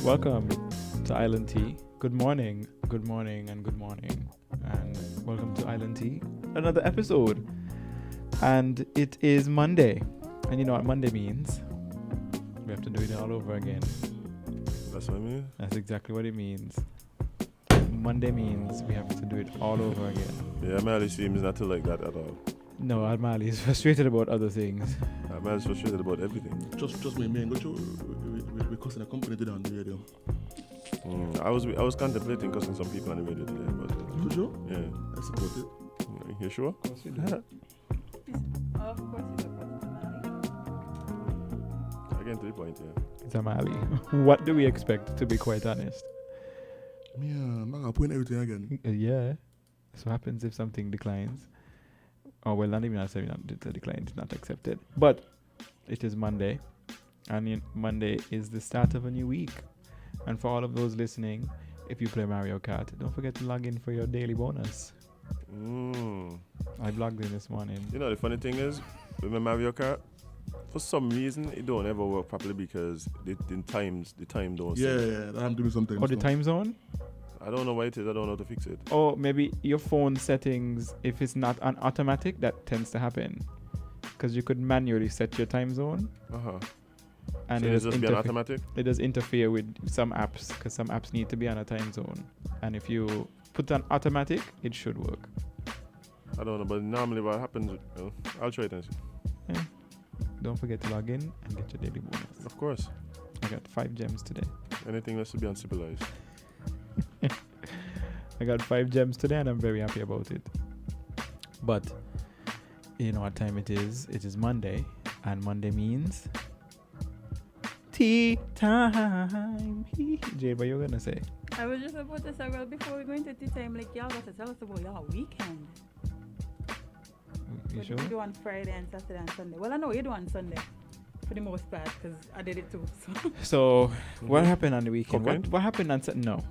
Welcome to Island Tea. Good morning, and good morning, and welcome to Island Tea. Another episode, and it is Monday, and you know what Monday means? We have to do it all over again. That's what I mean? That's exactly what it means. Monday means we have to do it all over again. Yeah, Amali seems not to like that at all. No, Amali is frustrated about other things. Amali's frustrated about everything. Just me, man. Go to we cussing a company today on the radio. I was contemplating cussing some people on the radio today, but For sure? yeah. I support it. You sure? Of course we do. Of course, you support Amali. Again to the point, yeah. It's Amali. What do we expect, to be quite honest? Yeah, I'm gonna point everything again. Yeah. That's what happens if something declines. Oh, well, not even necessarily not declined, it's not accepted. But it is Monday, and Monday is the start of a new week. And for all of those listening, if you play Mario Kart, don't forget to log in for your daily bonus. I logged in this morning. You know, the funny thing is, with my Mario Kart, for some reason, it don't ever work properly because the time don't Yeah, sync. yeah, that happened to me sometimes. Oh, the time zone? I don't know why it is. I don't know how to fix it. Or maybe your phone settings, if it's not on automatic, that tends to happen. Because you could manually set your time zone. Uh-huh. And So it it does just be an automatic? It does interfere with some apps, because some apps need to be on a time zone. And if you put on automatic, it should work. I don't know, but normally what happens, I'll try it and see. Yeah. Don't forget to log in and get your daily bonus. Of course. I got 5 gems today. Anything has to be uncivilized. I got 5 gems today, and I'm very happy about it. But you know what time it is? It is Monday, and Monday means tea time. Jade, what you gonna say? I was just about to say, well, before we go into tea time, like, y'all got to tell us about y'all weekend. You What sure? did you do on Friday and Saturday and Sunday? Well, I know you do on Sunday, for the most part, because I did it too. So. So, what happened on the weekend? Cocaine? What happened on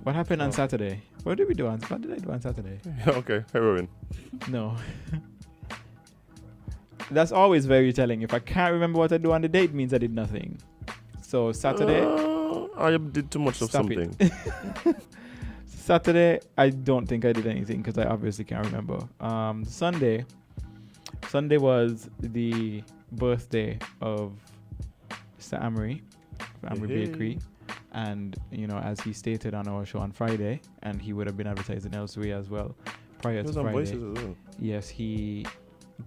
What happened on Saturday? What did we do on? What did I do on Saturday? Okay, heroin. No. That's always very telling. If I can't remember what I do on the day, it means I did nothing. So Saturday, I did too much of Stop something. Saturday, I don't think I did anything because I obviously can't remember. Sunday was the birthday of Mr. Amory Bakery. And, you know, as he stated on our show on Friday, and he would have been advertising elsewhere as well prior to Friday. Voices as well. Yes, he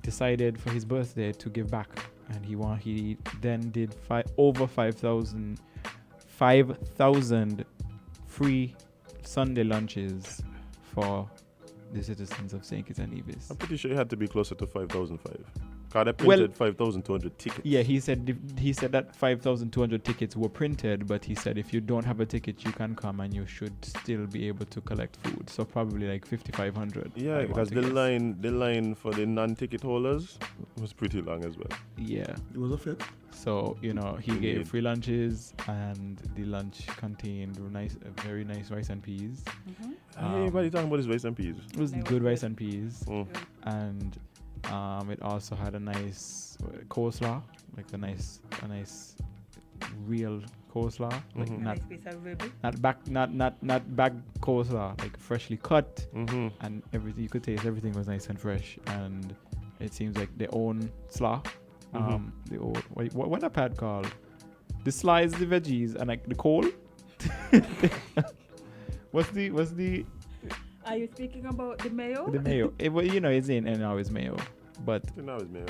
decided for his birthday to give back, and he then did over 5,000 free Sunday lunches for the citizens of St. Kitts and Nevis. I'm pretty sure it had to be closer to 5,005. Because I printed 5,200 tickets. Yeah, he said that 5,200 tickets were printed, but he said if you don't have a ticket, you can come and you should still be able to collect food. So probably like 5,500. Yeah, because the line for the non-ticket holders was pretty long as well. Yeah. It was a fit. So, you know, he Indeed. gave free lunches, and the lunch contained very nice rice and peas. Anybody talking about his rice and peas? It was good rice and peas, Mm. and it also had a nice coleslaw, like a nice real coleslaw, like Mhm. not Nice piece of rib. not bagged coleslaw, like freshly cut, Mm-hmm. and everything you could taste. Everything was nice and fresh, and it seems like their own slaw. Mhm. The old what a pad called? The slaw is the veggies, and like the coal. What's the Are you speaking about the mayo? mayo? It's in and always mayo, but Now it's mayo.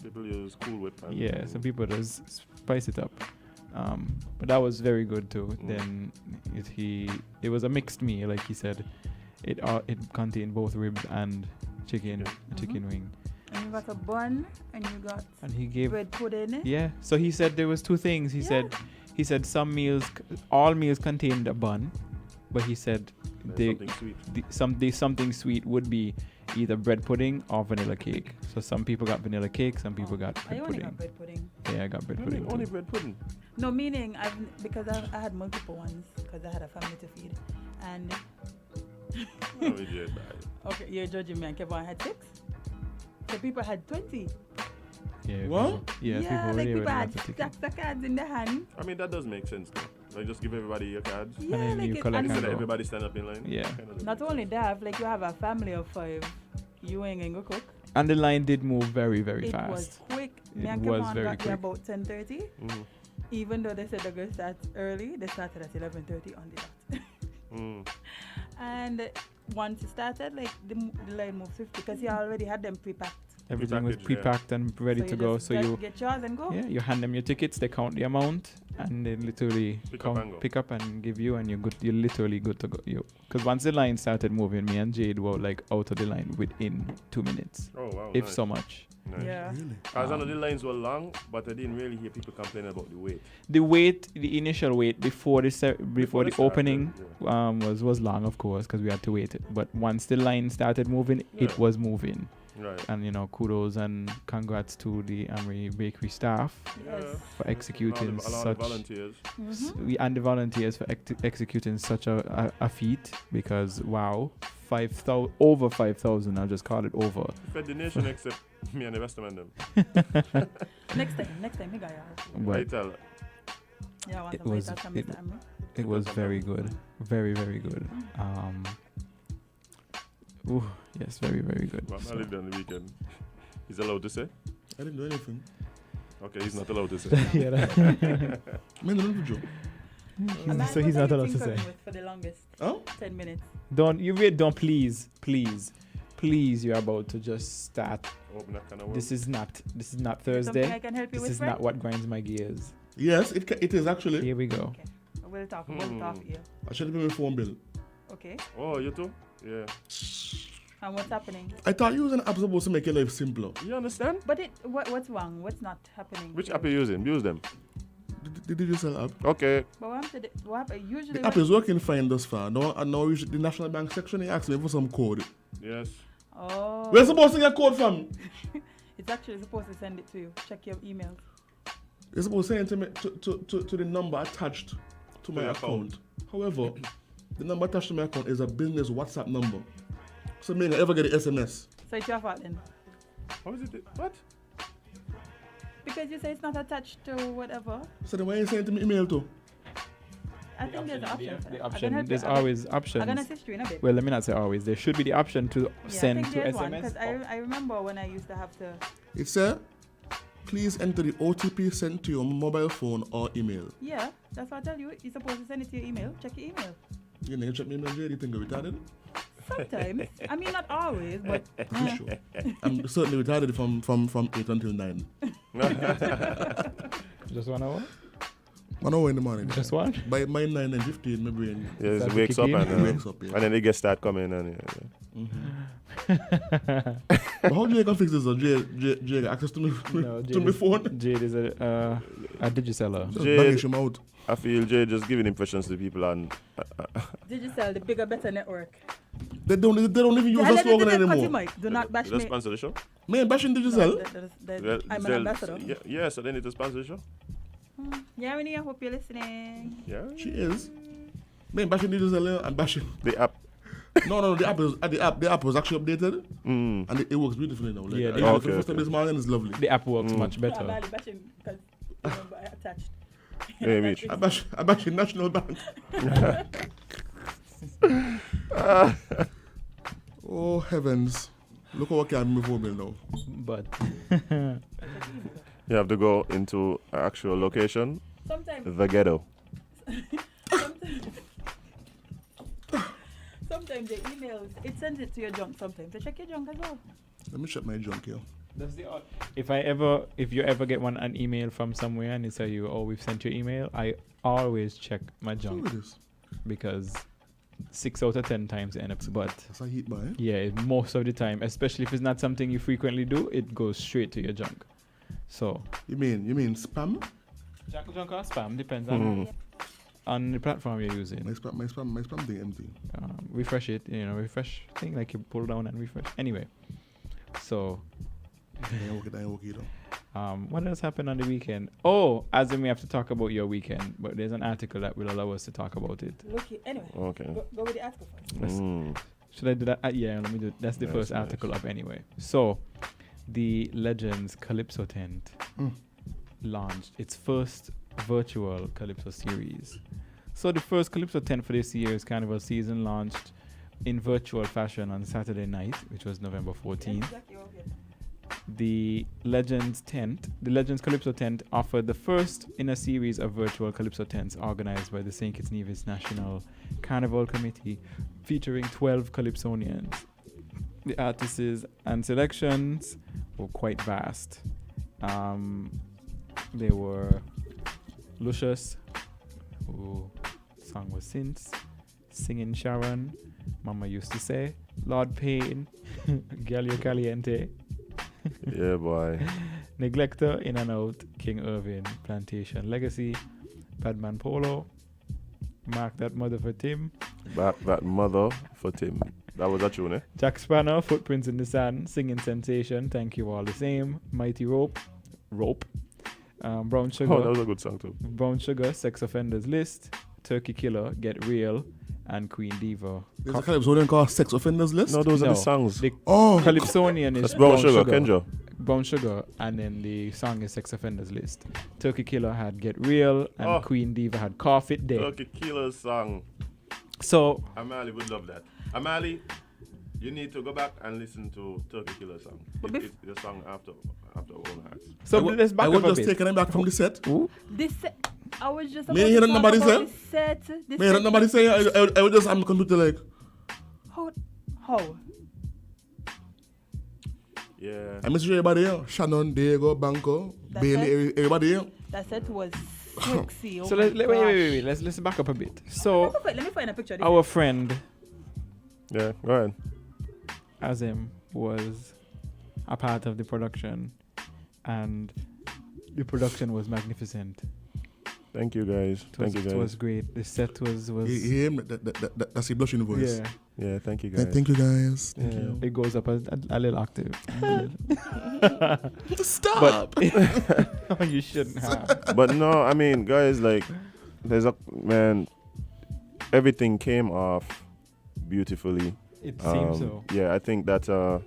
People use Cool Whip. And yeah, some people just spice it up. But that was very good too. Mm. Then it was a mixed meal, like he said. It contained both ribs and chicken Okay. wing. And you got a bun, and you got And he gave bread pudding. Yeah. So he said there was two things. He Yeah. said some meals, all meals contained a bun, but he said There's something sweet. something sweet would be either bread pudding or vanilla cake. So some people got vanilla cake, some people got I bread only pudding. got bread pudding. Yeah, I got bread Only, pudding. only too. bread pudding. No, meaning because I had multiple ones because I had a family to feed. And Oh, we did that. okay, you're judging me. And Kevon had 6. So people had 20. Yeah. What? People- yeah, people like really people had lots of tickets. stacks of cards in their hand. I mean, that does make sense, though. Like, just give everybody your cards. Yeah, then like you it, collect and and Instead of go. everybody stand up in line. Yeah. Kinda does not make only sense. that, like you have a family of 5, you ain't gonna go cook. And the line did move very, very It fast. was quick. Me It and was Kevon very got there quick. about 10:30. Mhm. Even though they said they're gonna start early, they started at 11:30 on the dot. Mm. And once it started, like the line moved swiftly because he already had them pre-packed. Everything was Prepackaged, yeah. pre-packed and ready So to you go. just So you get yours and go. Yeah, you hand them your tickets, they count the amount, and they literally Pick up and go. pick up and give you, and you're good. You're literally good to go. Because once the line started moving, me and Jade were like out of the line within 2 minutes, Oh, wow. if nice. so much. Nice. Yeah. Really? As I know the lines were long, but I didn't really hear people complaining about the wait. The wait, the initial wait before before the it started, opening, yeah. was long, of course, because we had to wait it. But once the line started moving, Yeah. it was moving. Right. And kudos and congrats to the Amory Bakery staff Yes. for executing a lot such. of volunteers. And the volunteers for executing such a feat, because wow, 5,000 over 5,000. I'll just call it over. Fed the nation except me and the rest of them. Next time, he got yours. But I tell. Yeah, I want It some was- waiters from it- Mr. Amro. it was very good, very very good. Ooh, yes, very very good. But So- I lived on the weekend. He's allowed to say? I didn't do anything. Okay, he's not allowed to say. Yeah, that- Man, I don't do. A man so he's was not I allowed to tinkering say. with for the longest Huh? 10 minutes. don't please you're about to just start. Open that kind of This is not Something I Thursday. can help you This with, is friend? not what grinds my gears. Yes, it is actually. Here we go. Okay. We'll talk here. I should have been my phone bill. Okay. Oh, you too? Yeah. And what's happening? I thought using an app supposed to make your life simpler. You understand? But what's wrong? What's not happening? Which here? app are you using? Use them. The digital app. Okay. But what happened? Usually The app is working fine thus far. Now, the National Bank section, they asked me for some code. Yes. Oh. We're supposed to get code from. It's actually supposed to send it to you. Check your emails. They're supposed to send it to me to the number attached to my your account. However, the number attached to my account is a business WhatsApp number. So may I ever get the SMS. So it's your fault then. How is it? What? Because you say it's not attached to whatever. So then why you send it to me email too? I think there's an option. for that. The I can option. help you. There's I can- always I'm gonna options. assist you in a bit. Well, let me not say always. There should be the option to Yeah, send I think to there's one, SMS. 'cause I remember when I used to have to. It said, please enter the OTP sent to your mobile phone or email. Yeah, that's what I tell you. You're supposed to send it to your email. Check your email. You know, you check me email, Jay, you think I'm retarded? Sometimes. I mean, not always, but. I'm sure. I'm certainly retarded from 8 until 9. Just 1 hour. 1 hour in the morning. Just one. By 9:15, my brain Yeah, Start it to wakes kick up in. and, wakes up. Yeah. and then they get start coming and But how do you can fix this? Jay got access to me No, to my phone. Jade is a digiseller. Just Jay- banish him out. I feel Jay just giving impressions to people and Did you sell the bigger, better network? They don't even use that slogan anymore. Mic. Do not bash Did they me. sponsor the show? Man, bashing No, digital. Well, I'm an they'll- ambassador. Yeah, so they need to sponsor the show. Yeah, Winnie, I hope you're listening. Yeah. She is. Man, bashing digital and bashing. The app. No, the app was actually updated Mm. and it works beautifully now. Like, Yeah, I the used it app- the first time this morning, it's lovely. The app works much No, better. I'm bashing because remember I attached. Hey, Mitch. I bash in National Bank. Oh heavens! Look at what can move over now. But You have to go into an actual location, Sometimes, the ghetto. sometimes the emails, it sends it to your junk sometimes. So check your junk as well. Let me check my junk here. that's the if you ever get an email from somewhere and it say you, oh, we've sent your email, I always check my So junk look at this. because 6 out of 10 times it ends up. But That's a heat, boy. yeah, most of the time, especially if it's not something you frequently do, it goes straight to your junk. So You mean spam? junk or spam depends Mm. on the platform you're using. My spam thing empty. Refresh it, refresh thing like you pull down and refresh. Anyway, so I ain't work either. what else happened on the weekend? Oh, as in we have to talk about your weekend, but there's an article that will allow us to talk about it. Look, anyway, Okay. go with the article first. Mm. Should I do that? Yeah, let me do it. That's the Nice, first nice. article up anyway. So, the Legends Calypso tent Mm. launched its first virtual Calypso series. So, the first Calypso tent for this year's Carnival season launched in virtual fashion on Saturday night, which was November 14th. Exactly, okay. The Legends Calypso tent offered the first in a series of virtual Calypso tents organized by the St. Kitts Nevis National Carnival Committee, featuring 12 Calypsonians. The artists and selections were quite vast. They were Lucius, who song was Since, Singing Sharon, Mama Used to Say, Lord Payne, Galio Caliente, Yeah, boy. Neglector, In and Out, King Irvin, Plantation Legacy, Badman Polo, Mark That Mother for Tim, Back that mother for Tim. That was a tune, eh? Jack Spanner, Footprints in the Sand, Singing Sensation, Thank You All the Same, Mighty Rope, Brown Sugar, Oh, that was a good song too. Brown Sugar, Sex Offenders List, Turkey Killer, Get Real, and Queen Diva. There's a Calypsonian called Sex Offenders List. No, those are No. the songs. The Oh, Calypsonian is That's Brown Sugar, Kenjo. Brown Sugar, and then the song is Sex Offenders List. Turkey Killer had Get Real, and Oh. Queen Diva had Cough It Dead. Turkey Killer's song. So, Amali would love that. Amali, you need to go back and listen to Turkey Killer's song. But It's the song after Own Hearts. let's back I up was a just bit. taking them back from the set. Ooh. This I was just Me hear to nobody talk about say? the set. The Man, set- nobody say I was just on the computer like, How? Yeah. I miss everybody here. Shannon, Diego, Banco, That's Bailey, everybody here. That set was sexy. Oh So my wait. gosh. Let's back up a bit. So, Let me find a picture. Of this. our friend Yeah, go ahead. Azim was a part of the production, and the production was magnificent. Thank you, guys. Thank you, It guys. was great. The set was Hear him? That's the blushing voice. yeah. Yeah, thank you, guys. Thank you guys. Thank Yeah. you. It goes up a little octave. Stop. But you shouldn't have. But no, I mean, guys, like, everything came off beautifully. It seems so. Yeah, I think that so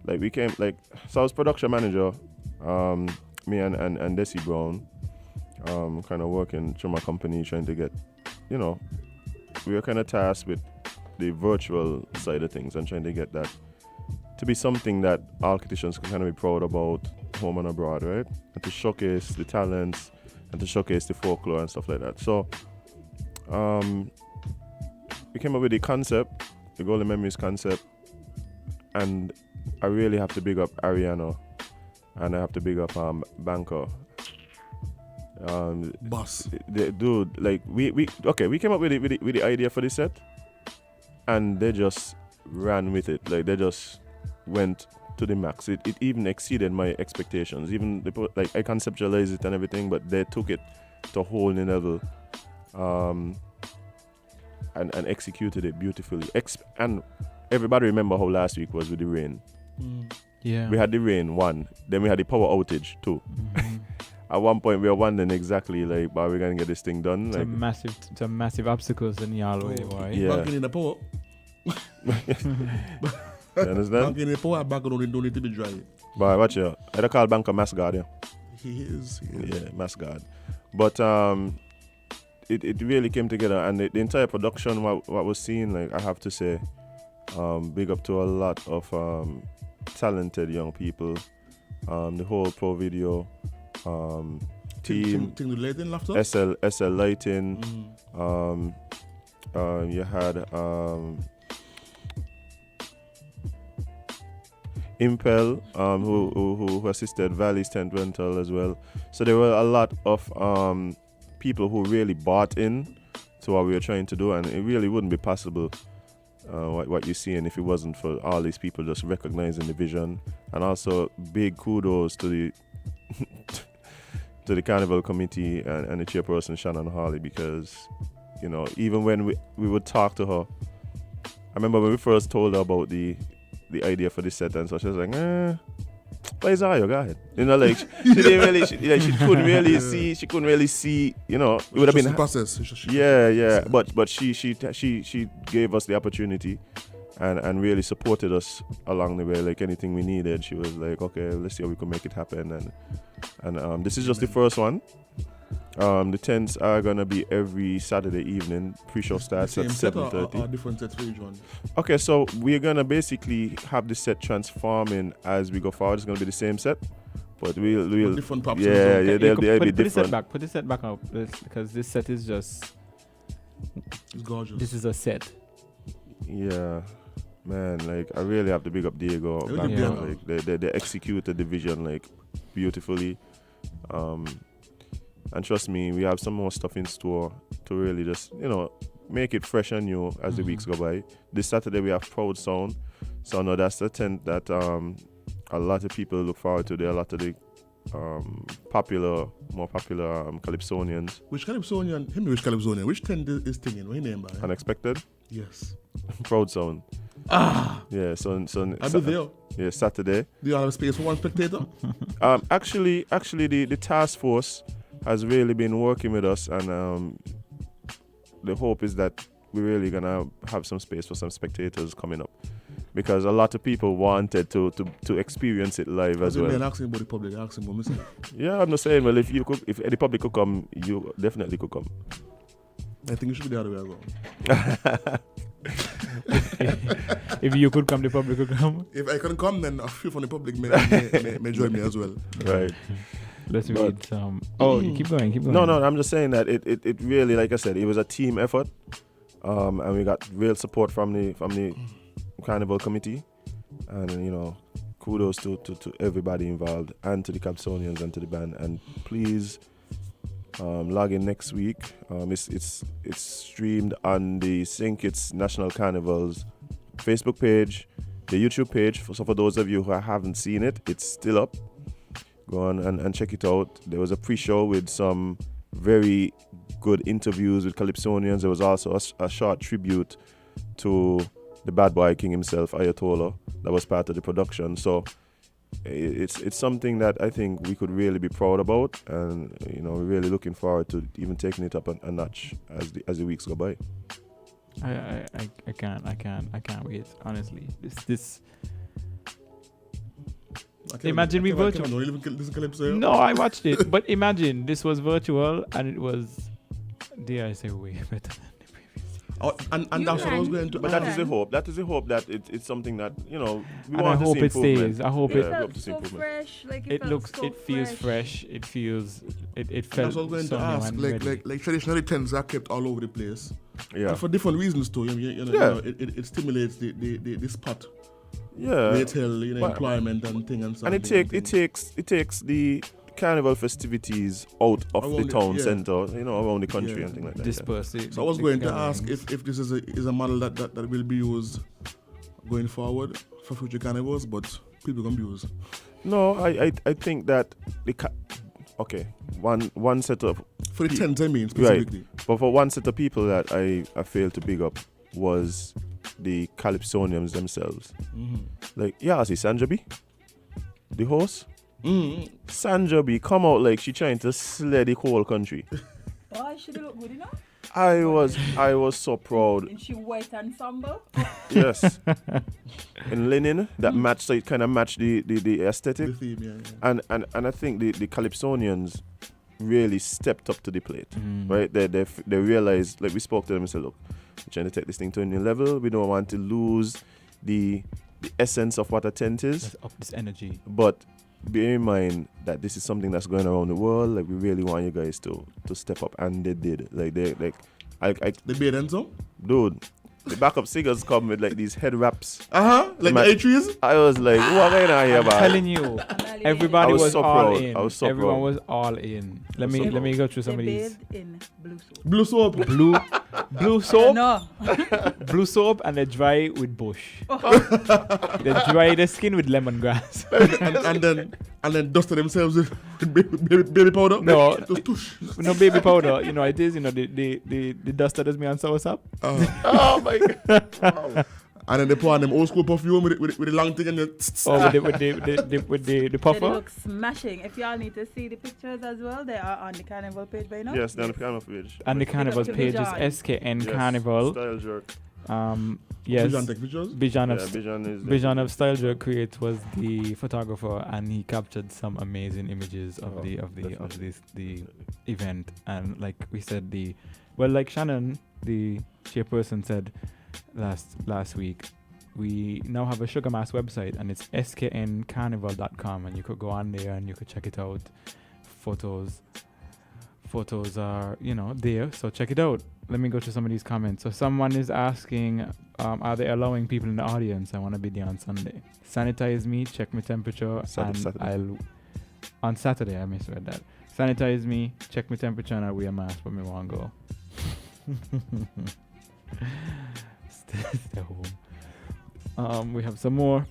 I was production manager, me and Desi Brown, kind of working through my company trying to get, we were kind of tasked with the virtual side of things and trying to get that to be something that all Calypsonians can kind of be proud about home and abroad, right? And to showcase the talents and to showcase the folklore and stuff like that. So we came up with the concept, the Golden Memories concept, and I really have to big up Ariana and I have to big up Banco. Boss. Dude, like we came up with the idea for the set, and they just ran with it. Like they just went to the max. It even exceeded my expectations. Even I conceptualized it and everything, but they took it to a whole new level, and executed it beautifully. And everybody remember how last week was with the rain. Yeah. We had the rain, one. Then we had the power outage, two. Mhm. At one point, we were wondering exactly, like, how we're going to get this thing done. Like, Some massive obstacles in y'all way, boy. Yeah. Banking in the power. you understand? Banking in the power, bank don't need to be dry. But watch out. I call Banker Mass Guard, yeah. He is. Yeah, Mass Guard. But it really came together, and the entire production, what was seen, like, I have to say, big up to a lot of talented young people. The whole pro video team, Thing with lighting, laughter. SL Lighting. You had Impel, who assisted Valley's Tent Rental as well. So there were a lot of people who really bought in to what we were trying to do, and it really wouldn't be possible what you're seeing if it wasn't for all these people just recognizing the vision. And also big kudos to the to the Carnival Committee and the chairperson Shannon Harley, because even when we would talk to her, I remember when we first told her about the idea for this set, and so she was like, where's you go ahead. Like she didn't really she couldn't really see, it would have been the process. But she gave us the opportunity and really supported us along the way. Like anything we needed, she was like, okay, let's see how we can make it happen. And this is just the first one. The tents are gonna be every Saturday evening. Pre-show starts at 7:30. Or different sets for each one? Okay, so we're gonna basically have the set transforming as we go forward. It's gonna be the same set, but we'll different props. they'll be Put the set different. back. Put the set back up, because this set is just. It's gorgeous. This is a set. Yeah, man. Like I really have to big up Diego. Yeah. Like they executed the vision like beautifully. And trust me, we have some more stuff in store to really just, make it fresh and new as the weeks go by. This Saturday we have Proud Sound. So no, that's the tent that a lot of people look forward to. There are a lot of the more popular Calypsonians. Which Calypsonian? Which Calypsonian? Which tent is singing? What name? Unexpected? Yes. Proud Sound. Yeah, so I'll be there. Yeah, Saturday. Do you have space for one spectator? Actually, the task force has really been working with us, and the hope is that we're really gonna have some space for some spectators coming up, because a lot of people wanted to experience it live as well. Man, asking about the public, asking about myself. Yeah, I'm not saying, well, if the public could come, you definitely could come. I think you should be the other way around. If you could come, the public could come. If I can come, then a few from the public may join me as well. Right. Let's read some. Oh, keep going. No, I'm just saying that it really, like I said, it was a team effort, and we got real support from the Carnival Committee, and kudos to everybody involved, and to the Calypsonians and to the band. And please log in next week. It's streamed on the St. Kitts National Carnival's Facebook page, the YouTube page. So for those of you who haven't seen it, it's still up. Go on and check it out. There was a pre-show with some very good interviews with Calypsonians. There was also a short tribute to the bad boy king himself, Ayatollah, that was part of the production. So it's something that I think we could really be proud about, and we're really looking forward to even taking it up a notch as the weeks go by. I can't wait. Honestly, this. Imagine we virtual. No, I watched it, but imagine this was virtual and it was, dare I say, way better than the previous. And that's what I was going to. But that is the hope. That is the hope that it's something that we and want I to hope see it improvement. stays. I hope It it. felt so fresh. Like It looks. so It feels fresh. It feels. It felt. That's what I was going to sunny ask. and Like ready. traditionally tents are kept all over the place. Yeah. And for different reasons too. It stimulates the spot. Yeah. Retail, employment and thing and so. And it takes the carnival festivities out of Around the town yeah. center, around the country Yeah. and things like that. Disperse it. So I was going to ask if this is a model that will be used going forward for future carnivals, but people can be used. No, I think that one set of For the tents, I mean, right, specifically. but for one set of people that I failed to big up was the Calypsonians themselves. Like, I see Sandra B, the host. Sandra B come out like she trying to slay the whole country. Oh, she look good enough. I was so proud. And she white ensemble. Yes. In linen that matched, so it kind of matched the aesthetic. The theme, yeah. And I think the Calypsonians really stepped up to the plate, right? They realized, like we spoke to them and said, look, we're trying to take this thing to a new level. We don't want to lose the essence of what a tent is. Let's up this energy. But bear in mind that this is something that's going around the world. Like, we really want you guys to step up, and they did. Like, they made them so? dude. The backup singers come with like these head wraps. Like the A-trees? I was like, what going on here, I'm man? telling you, everybody I was was so all proud. in. I was so Everyone proud. was all in. Let me go through some of They these. bathed in blue soap. Blue soap. Blue. Blue soap, No. blue soap, and they dry with bush. They dry the skin with lemongrass. and then dusted themselves with baby powder. No, Just tush. no baby powder. You know it is. You know the dust that does me on soursop. Oh my God. Wow. And then they pour on them old school perfume with the long thing and the Oh, with the They puffer. look smashing. If y'all need to see the pictures as well, they are on the Carnival page by now. Yes, down the piano page. And the carnival to page is Bijan. SKN Yes, Carnival. Style jerk. Yes. Bijan take pictures. Bijan Yeah, of Bijan is. Bijan of Style Jerk Creates was the photographer, and he captured some amazing images of the event. And like we said, like Shannon, the chairperson, said last week, we now have a Sugar Mass website, and it's skncarnival.com, and you could go on there and you could check it out. Photos are there, so check it out. Let me go to some of these comments. So someone is asking, are they allowing people in the audience? I want to be there on Sunday. Sanitize me, check my temperature, Saturday. on Saturday, I misread that. Sanitize me, check my temperature, and I wear a mask, but me won't go. Stay home. We have some more.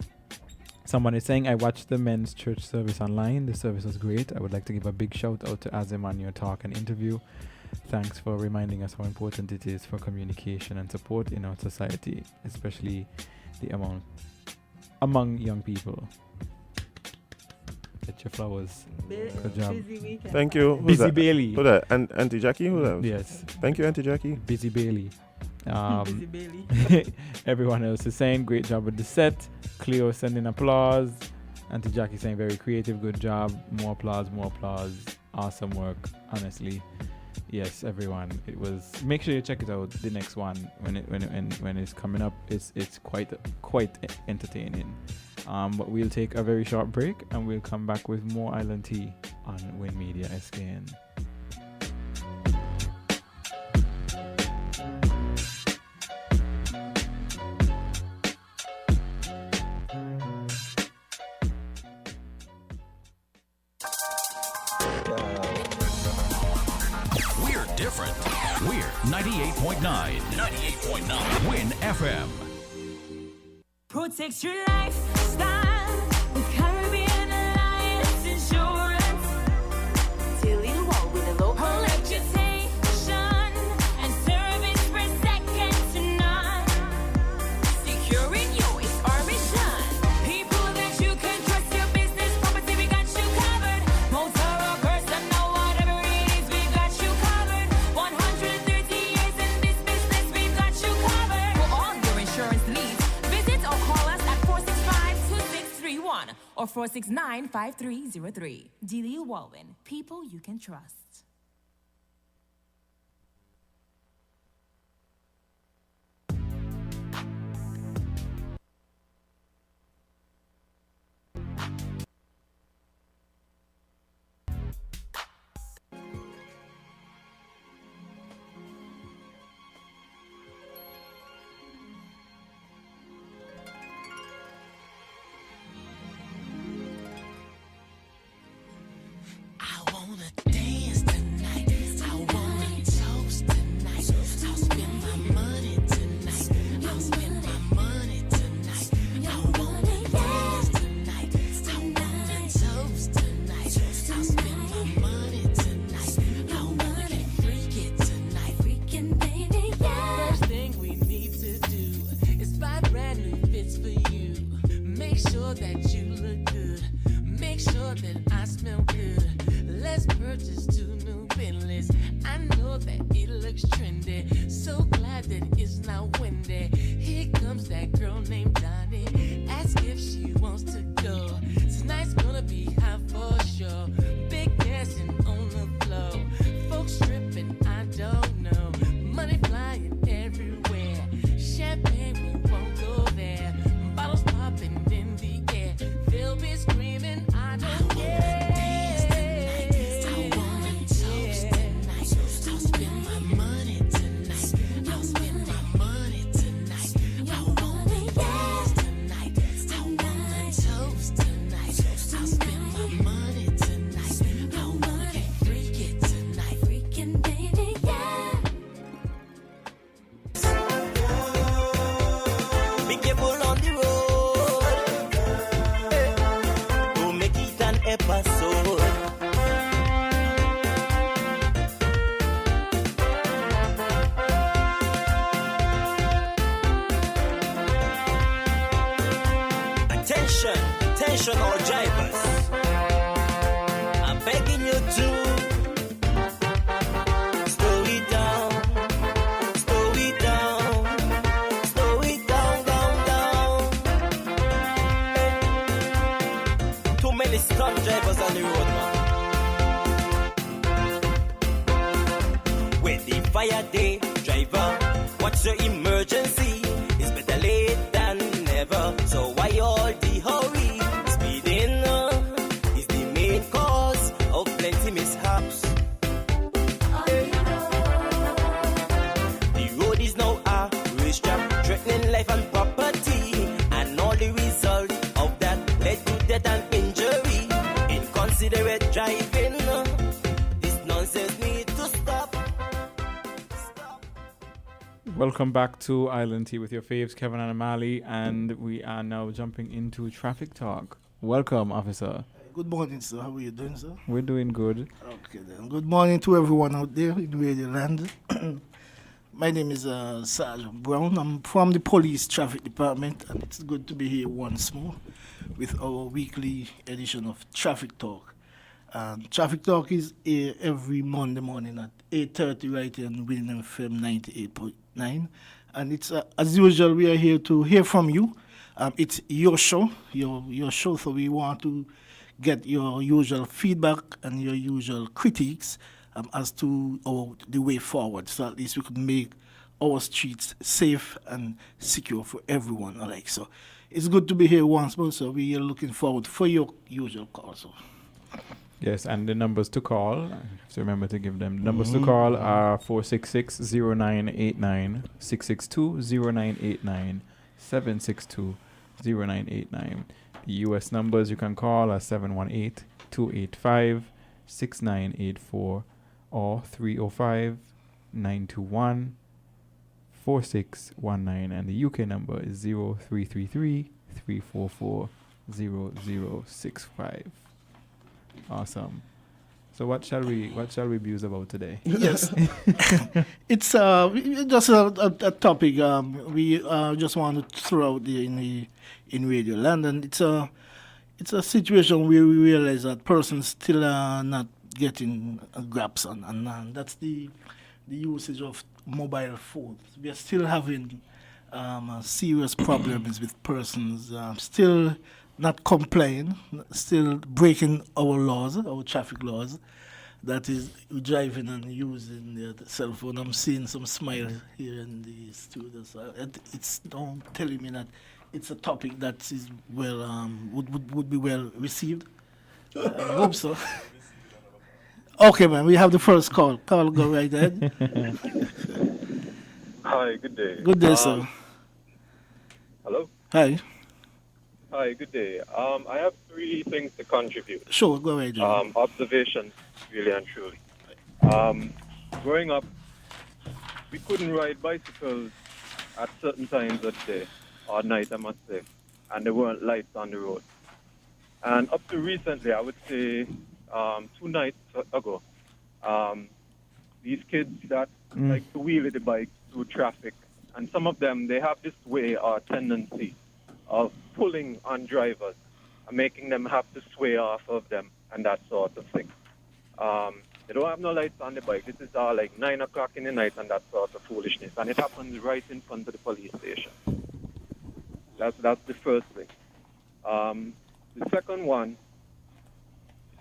Someone is saying, I watched the men's church service online. The service was great. I would like to give a big shout out to Azim on your talk and interview. Thanks for reminding us how important it is for communication and support in our society, especially among young people. Get your flowers. Good job. Busy weekend. Thank you. Who's Busy that? Bailey. Who's that? Auntie Jackie? Who's that? Yes. Thank you, Auntie Jackie. Busy Bailey. Busy Bailey. Everyone else is saying great job with the set. Cleo sending applause. Auntie Jackie saying very creative, good job. More applause. Awesome work, honestly. Yes, everyone. It was. Make sure you check it out. The next one when it's coming up, it's quite entertaining. But we'll take a very short break and we'll come back with more Island Tea on Win Media SKN. We're different. We're 98.9. 98.9. Win FM. Protect your lifestyle with Caribbean Alliance Insurance. Till you walk with a low reputation and service for second to none. Securing you is our mission. People that you can trust, your business property, we got you covered. Motor or personal, whatever it is, we got you covered. 130 years in this business, we got you covered. For all your insurance needs, visit or call us at 465-2631 or 469-5303. Dealey Walwyn, people you can trust. I wanna dance tonight. I wanna toast tonight. I'll spend my money tonight. I'll spend my money tonight. I wanna dance tonight. I wanna toast tonight. I'll spend my money tonight. I wanna get freaky tonight. Freaking baby, yeah. First thing we need to do is buy brand new fits for you. Make sure that you look good. Make sure that I smell good. Let's purchase 2 new Bentleys. I know that it looks trendy. So glad that it's not windy. Here comes that girl named Donnie. Ask if she wants to go. Tonight's gonna be hot for sure. Big dancing on the floor. Folks stripping, I don't know. Money flying everywhere. Champagne, we won't go there. Bottles popping in the air. They'll be screaming, I don't care. I wanna episode. Attention all drivers. I'm begging you to slow it down, slow it down, slow it down, down. Too many stunt drivers on the road, man. When the fire day, driver, what's your emergency? It's better late than never. So why all the hurry? Speeding is the main cause of plenty mishaps. The road is now a racetrack, threatening life and property, and all the result of that led to death and injury. Inconsiderate driving, this nonsense need to stop. Welcome back to Island Tea with your faves, Kevon and Amali, and we are now jumping into traffic talk. Welcome, officer. Good morning, sir. How are you doing, sir? We're doing good. Okay, then. Good morning to everyone out there in Radio Land. My name is Sergeant Brown. I'm from the Police Traffic Department, and it's good to be here once more with our weekly edition of Traffic Talk. Traffic Talk is here every Monday morning at 8:30 right here on William FM 98.9. And it's as usual, we are here to hear from you. It's your show, your show, so we want to get your usual feedback and your usual critiques as to the way forward, so at least we could make our streets safe and secure for everyone alike. So it's good to be here once more, so we are looking forward for your usual call. So. Yes, and the numbers to call, I have to remember to give them. The numbers to call are 466-0989, 662-0989, 762-0989. The U.S. numbers you can call are 718-285-6984 or 305-921-4619. And the UK number is 0333-344-0065. Awesome. So what shall we abuse about today? Yes, it's just a topic we just want to throw out there in Radio Land, and it's a situation where we realize that persons still are not getting a grasp on, and that's the usage of mobile phones. We are still having serious problems with persons still not complying, still breaking our laws, our traffic laws. That is driving and using the cell phone. I'm seeing some smile here in the studio. So it's telling me that it's a topic that is well would be well received. I hope so. Okay, man. We have the first call. Call, go right ahead. Hi, good day. Good day, sir. Hello. Hi. Hi, good day. I have 3 things to contribute. Sure, go ahead. Observations, really and truly. Growing up, we couldn't ride bicycles at certain times of the day, or night, I must say, and there weren't lights on the road. And up to recently, I would say 2 nights ago, these kids that like to wheel the bike through traffic, and some of them, they have this way or tendency of pulling on drivers and making them have to sway off of them and that sort of thing. They don't have no lights on the bike. This is all like 9 o'clock in the night and that sort of foolishness. And it happens right in front of the police station. That's the first thing. The second one,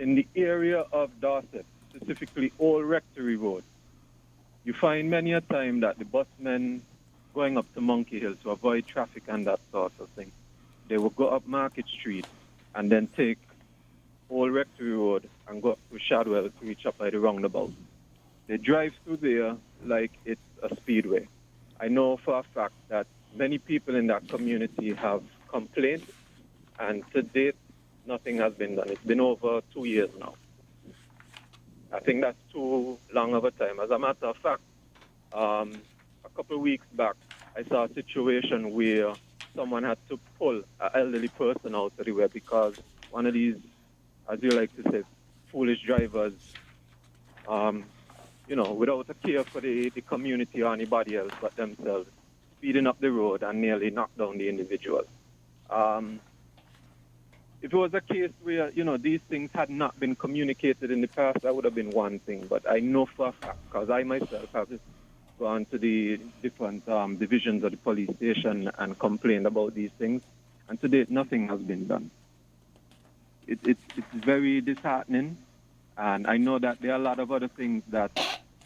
in the area of Dorset, specifically Old Rectory Road, you find many a time that the busmen going up to Monkey Hill to avoid traffic and that sort of thing, they will go up Market Street and then take Old Rectory Road and go up to Shadwell to reach up by the roundabout. They drive through there like it's a speedway. I know for a fact that many people in that community have complained, and to date, nothing has been done. It's been over 2 years now. I think that's too long of a time. As a matter of fact, a couple of weeks back, I saw a situation where someone had to pull an elderly person out of the way because one of these as you like to say, foolish drivers, without a care for the community or anybody else but themselves, speeding up the road and nearly knock down the individual. If it was a case where, these things had not been communicated in the past, that would have been one thing. But I know for a fact, because I myself have gone to the different divisions of the police station and complained about these things, and to date, nothing has been done. It's very disheartening, and I know that there are a lot of other things that,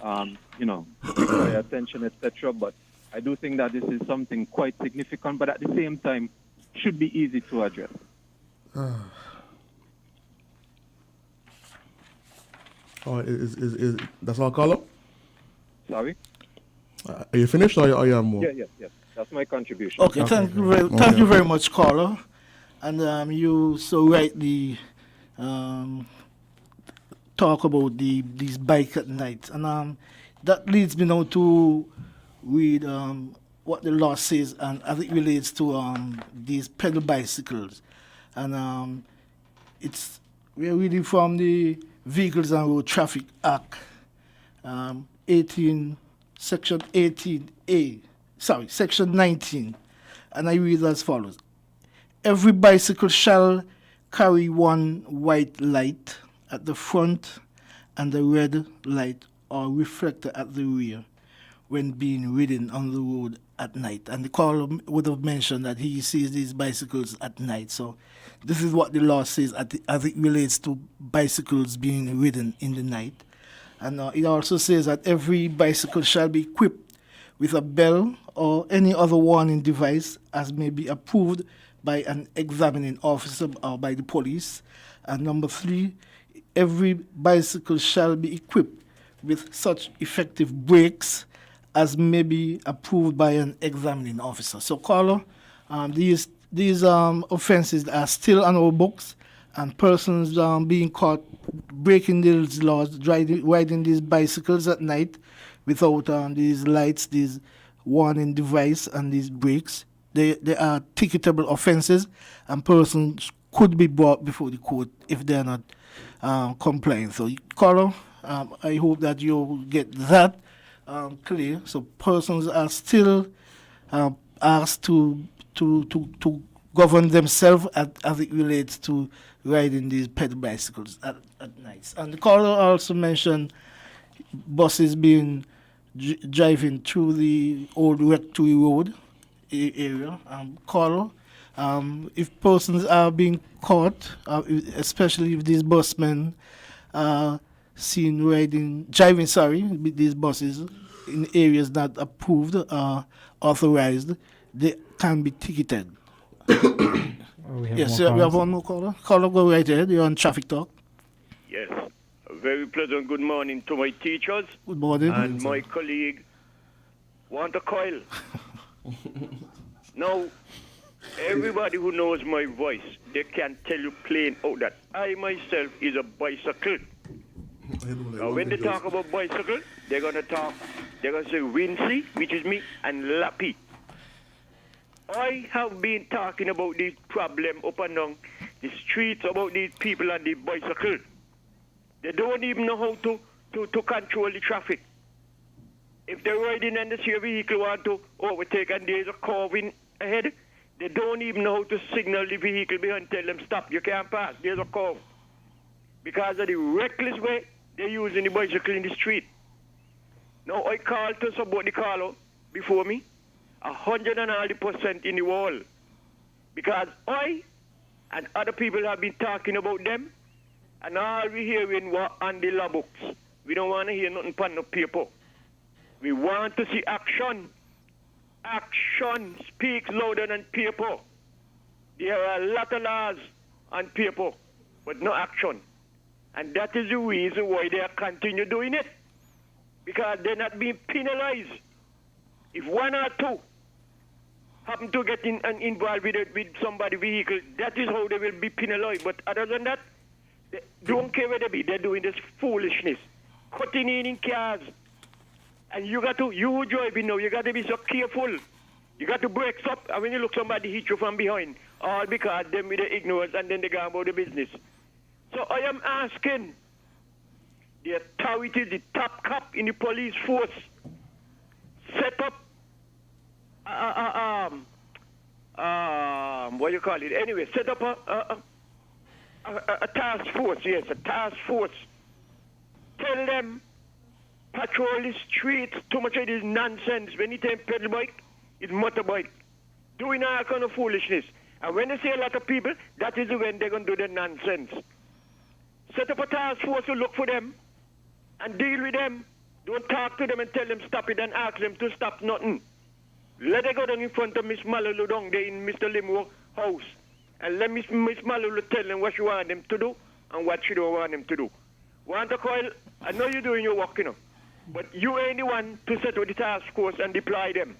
require attention, etc., but I do think that this is something quite significant, but at the same time, should be easy to address. Oh, is that's all, caller? Sorry? Are you finished or you have more? Yes. That's my contribution. Okay, thank you very much, caller. And you so rightly talk about these bike at night, and that leads me now to read what the law says, and as it relates to these pedal bicycles, and we're reading from the Vehicles and Road Traffic Act, Section 19, and I read as follows. Every bicycle shall carry one white light at the front and a red light or reflector at the rear when being ridden on the road at night. And the caller would have mentioned that he sees these bicycles at night. So this is what the law says as it relates to bicycles being ridden in the night. And it also says that every bicycle shall be equipped with a bell or any other warning device as may be approved by an examining officer or by the police. And number 3, every bicycle shall be equipped with such effective brakes as may be approved by an examining officer. So, caller, these offenses are still on our books, and persons being caught breaking these laws, riding these bicycles at night without these lights, these warning device, and these brakes, they are ticketable offenses, and persons could be brought before the court if they are not complying. So, caller, I hope that you get that clear. So, persons are still asked to govern themselves as it relates to riding these pedal bicycles at night. And the caller also mentioned buses being driving through the old rectory road area. Caller, if persons are being caught, especially if these busmen are seen driving these buses in areas not approved or authorized, they can be ticketed. Yes, we have one more caller. Caller, go right ahead. You're on Traffic Talk. Yes. A very pleasant good morning to my teachers. Good morning. And my colleague. Want a coil? Now, everybody who knows my voice, they can tell you plain out that I myself is a bicycle. Now, when they talk about bicycle, they're going to say Wincy, which is me, and Lappy. I have been talking about this problem up and down the streets about these people and the bicycle. They don't even know how to control the traffic. If they're riding and they see a vehicle want to overtake and there's a curve in ahead, they don't even know how to signal the vehicle behind, tell them stop, you can't pass, there's a curve. Because of the reckless way they're using the bicycle in the street. Now I called to somebody caller before me, 100% in the wall. Because I and other people have been talking about them, and all we hearing were on the law books. We don't want to hear nothing on no paper. We want to see action. Action speaks louder than paper. There are a lot of laws on paper, but no action. And that is the reason why they continue doing it. Because they're not being penalized. If one or two happen to get involved with somebody's vehicle, that is how they will be penalized. But other than that, they don't care where they be. They're doing this foolishness. Cutting in cars. And you who driving now, you got to be so careful. You got to brake up, and when you look somebody hit you from behind, all because them with the ignorance, and then they go about the business. So I am asking the authority, the top cop in the police force, set up what you call it? Anyway, set up a task force. Yes, a task force. Tell them patrol the streets. Too much of this nonsense. When you take pedal bike, it's motorbike. Doing all kind of foolishness. And when they see a lot of people, that is when they're going to do the nonsense. Set up a task force to look for them and deal with them. Don't talk to them and tell them stop it and ask them to stop nothing. Let them go down in front of Miss Malulu down there in Mr. Limo's house. And let Miss Malulu tell them what she want them to do and what she don't want them to do. Want to call, I know you're doing your work, but you ain't the one to set up the task force and deploy them.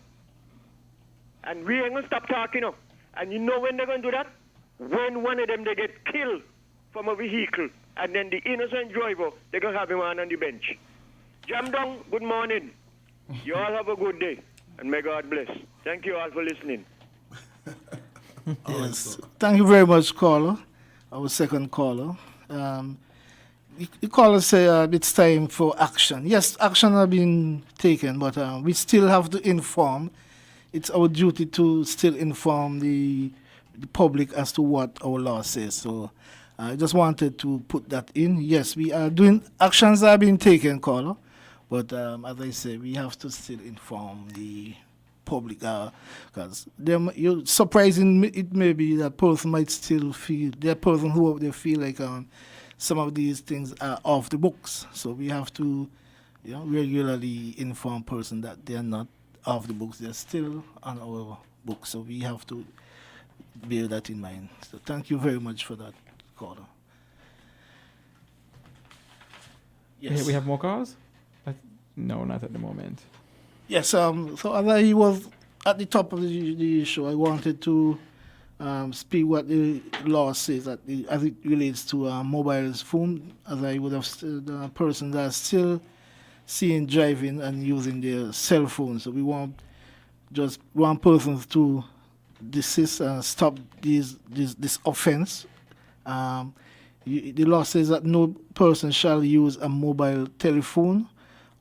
And we ain't going to stop talking, And you know when they're going to do that? When one of them, they get killed from a vehicle, and then the innocent driver, they're going to have him on the bench. Jam down, good morning. You all have a good day, and may God bless. Thank you all for listening. Yes. Thank you very much, caller. Our second caller. The caller say it's time for action. Yes, action has been taken, but we still have to inform. It's our duty to still inform the public as to what our law says. So I just wanted to put that in. Yes, we are doing, actions are being taken, caller, but as I say, we have to still inform the public, because surprising it may be that person might still feel, that person who they feel like some of these things are off the books. So we have to regularly inform person that they are not off the books, they're still on our books. So we have to bear that in mind. So thank you very much for that, caller. Yes. We have more calls? No, not at the moment. Yes, so as I was at the top of the show, I wanted to speak what the law says that as it relates to mobile phone, as I would have said, person that's still seen driving and using their cell phone. So we want just one person to desist and stop this offense. The law says that no person shall use a mobile telephone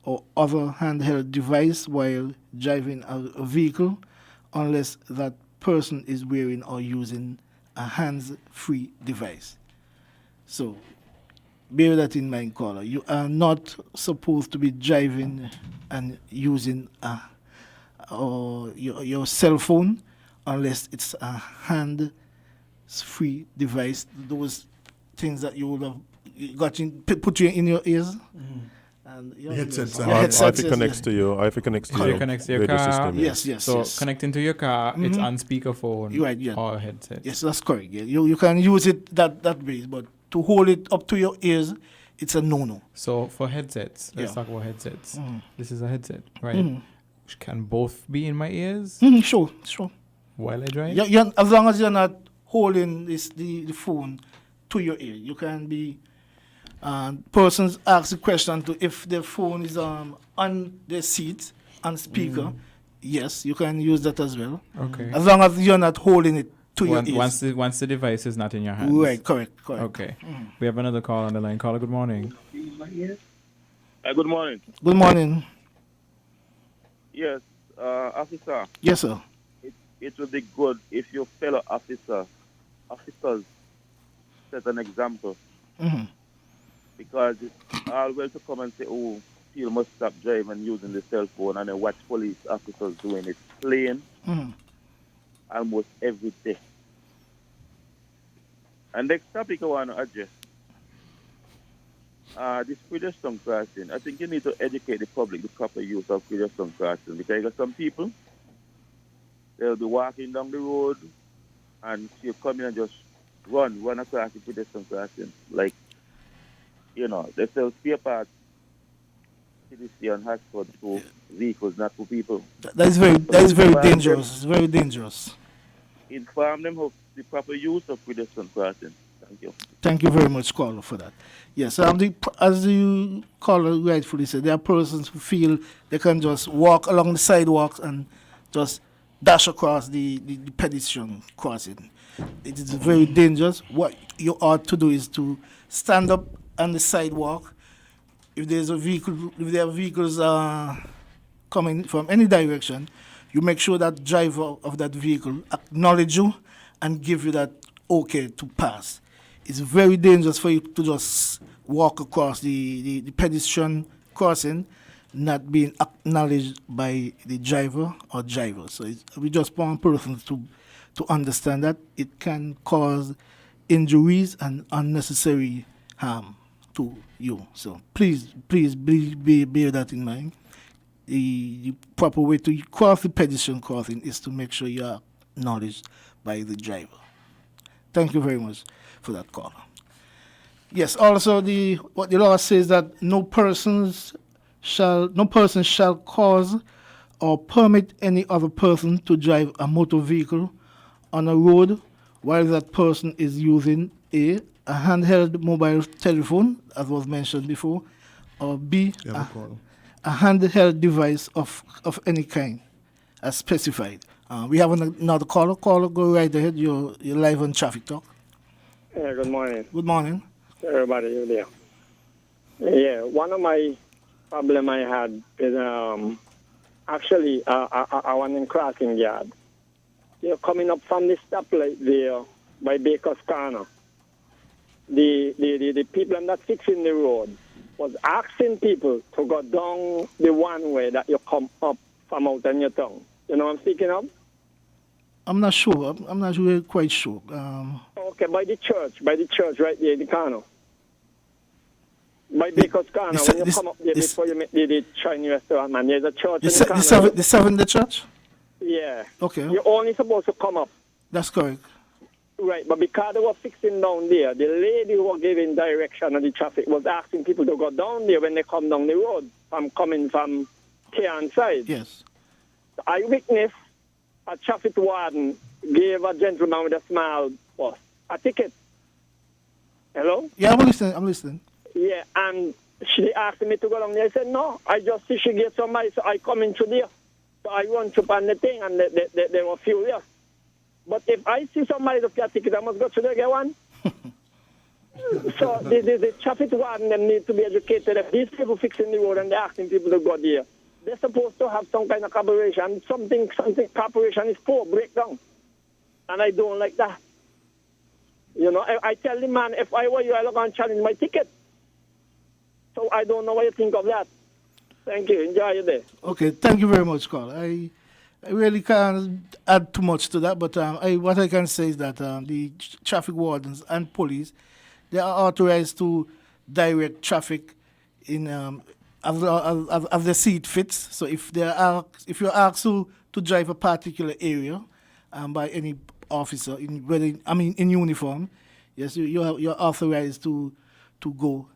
or other handheld device while driving a vehicle unless that person is wearing or using a hands-free device. So bear that in mind, caller. You are not supposed to be driving and using your cell phone unless it's a hands-free device. Those things that you would have put you in your ears. Mm-hmm. And headsets. If it connects to you, if it connects to it connects to your radio car. system, yes. So connecting to your car, it's on speakerphone or headset. Yes, that's correct. Yeah. You can use it that way, but to hold it up to your ears, it's a no-no. So for headsets, let's talk about headsets. This is a headset, right? Can both be in my ears? Sure. While I drive? Yeah, as long as you're not holding the phone to your ear, you can be. Persons ask the question to if the phone is on the seat on speaker. Yes, you can use that as well. Okay. As long as you're not holding it to your ears. Once the device is not in your hands. Right, correct. Okay. We have another call on the line. Caller, good morning. Good morning. Good morning. Yes, officer. Yes, sir. It would be good if your fellow officers set an example. Mm-hmm. Because it's all well to come and say, oh, people must stop driving using the cell phone, and then watch police officers doing it plain almost every day. And next topic I want to address, this pedestrian crossing. I think you need to educate the public the proper use of pedestrian crossing, because you got some people, they'll be walking down the road and she'll come in and just run across the pedestrian crossing. Like, they sell spare parts to the city and Hartford for vehicles, not for people. That is very dangerous. It's very dangerous. Inform them of the proper use of pedestrian crossing. Thank you. Thank you very much, caller, for that. Yes, as the caller rightfully said, there are persons who feel they can just walk along the sidewalks and just dash across the pedestrian crossing. It is very dangerous. What you ought to do is to stand up on the sidewalk. If there's a vehicle, if there are vehicles coming from any direction, you make sure that driver of that vehicle acknowledge you and give you that okay to pass. It's very dangerous for you to just walk across the pedestrian crossing, not being acknowledged by the driver or driver. So we just want persons to understand that it can cause injuries and unnecessary harm to you. So please bear that in mind. The proper way to cross the pedestrian crossing is to make sure you are acknowledged by the driver. Thank you very much for that call. Yes, also what the law says that no person shall cause or permit any other person to drive a motor vehicle on a road while that person is using a handheld mobile telephone, as was mentioned before, or B, a handheld device of any kind, as specified. We have another caller. Caller, go right ahead. You're live on Traffic Talk. Yeah, good morning. Good morning. Everybody, you there? Yeah, one of my problem I had is actually I want in crossing yard. You're coming up from the stoplight there by Baker's Corner. The people that fixing the road was asking people to go down the one way that you come up from out in your town. You know what I'm speaking of? I'm not sure. I'm not really quite sure. Okay, by the church right there in the corner. By Baker's Corner, when you come up there before you make the Chinese restaurant, man, there's a church in the corner. The Seventh Church? Yeah. Okay. You're only supposed to come up. That's correct. Right, but because they were fixing down there, the lady who was giving direction of the traffic was asking people to go down there when they come down the road, coming from Tian side. Yes. I witnessed a traffic warden gave a gentleman with a small bus a ticket. Hello? Yeah, I'm listening. Yeah, and she asked me to go down there. I said, no, I just see she gave somebody, so I come in through there. So I run through on the thing, and they were furious. But if I see somebody to get a ticket, I must go through there and get one. So the traffic warden them need to be educated. If these people fixing the road and they're asking people to go there, they're supposed to have some kind of cooperation. Something cooperation is for breakdown. And I don't like that. You know, I tell the man, if I were you, I'll go and challenge my ticket. So I don't know what you think of that. Thank you. Enjoy your day. Okay, thank you very much, Carl. I really can't add too much to that, but what I can say is that the traffic wardens and police, they are authorized to direct traffic in as they see it fits. So if you're asked to drive a particular area by any officer in uniform, yes, you're authorized to go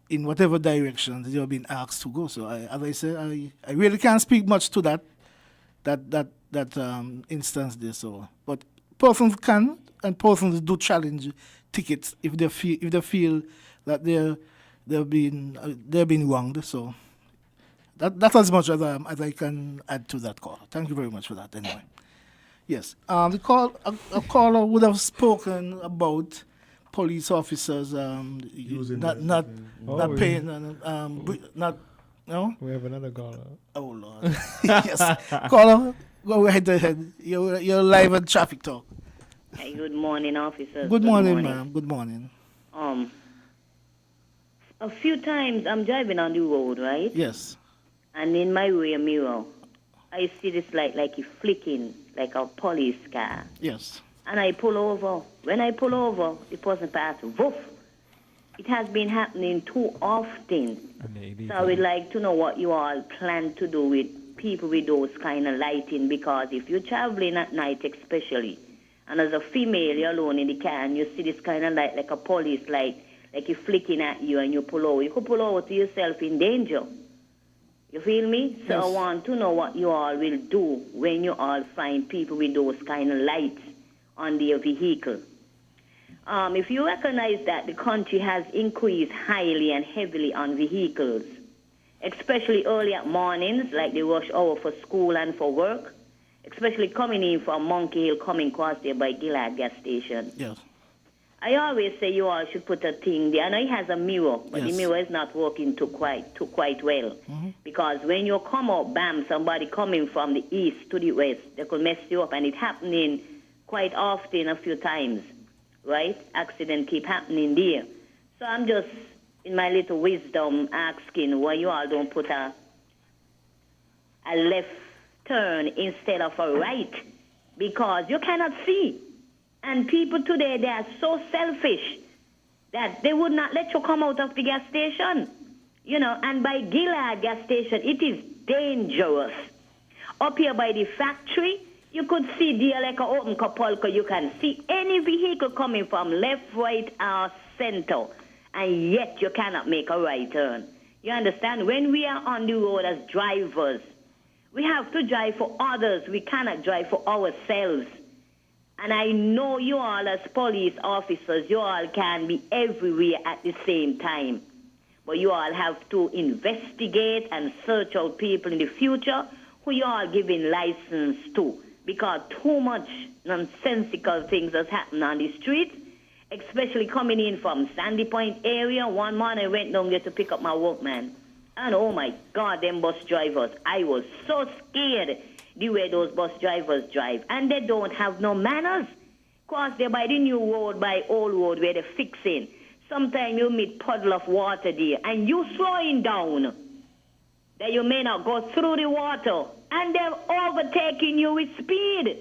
in whatever direction that you're being asked to go. So as I said, I really can't speak much to that instance there. So, but persons can and persons do challenge tickets if they feel that they're being wronged. So that's as much as I can add to that call. Thank you very much for that. Anyway, yes, a caller would have spoken about police officers not paying not. No? We have another caller. Oh, Lord. Yes. Caller, go right ahead. You're live on Traffic Talk. Hey, good morning, officers. Good morning, ma'am. Good morning. A few times I'm driving on the road, right? Yes. And in my rear mirror, I see this light like it's flicking, like a police car. Yes. And I pull over. When I pull over, the person passes. Woof. It has been happening too often. So I would like to know what you all plan to do with people with those kind of lighting, because if you're traveling at night especially, and as a female, you're alone in the car and you see this kind of light like a police light, like it's flicking at you and you pull over. You could pull over to yourself in danger. You feel me? So yes. I want to know what you all will do when you all find people with those kind of lights on their vehicle. If you recognize that the country has increased highly and heavily on vehicles, especially early at mornings, like the rush hour for school and for work, especially coming in from Monkey Hill, coming across there by Gillard gas station. Yes. I always say you all should put a thing there. I know it has a mirror, but the Yes. mirror is not working too quite well. Because when you come out, bam, somebody coming from the east to the west, they could mess you up, and it happening quite often a few times, right? Accident keep happening there. So I'm just, in my little wisdom, asking why you all don't put a left turn instead of a right, because you cannot see. And people today, they are so selfish that they would not let you come out of the gas station. You know, and by Gillard gas station, it is dangerous. Up here by the factory, you could see there like an open Kapolka. You can see any vehicle coming from left, right, or center, and yet you cannot make a right turn. You understand? When we are on the road as drivers, we have to drive for others. We cannot drive for ourselves. And I know you all as police officers, you all can be everywhere at the same time. But you all have to investigate and search out people in the future who you are giving license to. Because too much nonsensical things has happened on the street, especially coming in from Sandy Point area. One morning I went down there to pick up my workman. And oh my God, them bus drivers, I was so scared the way those bus drivers drive. And they don't have no manners. Because they're by the new road, by old road where they're fixing. Sometimes you meet puddle of water there and you slowing down that you may not go through the water. And they're overtaking you with speed.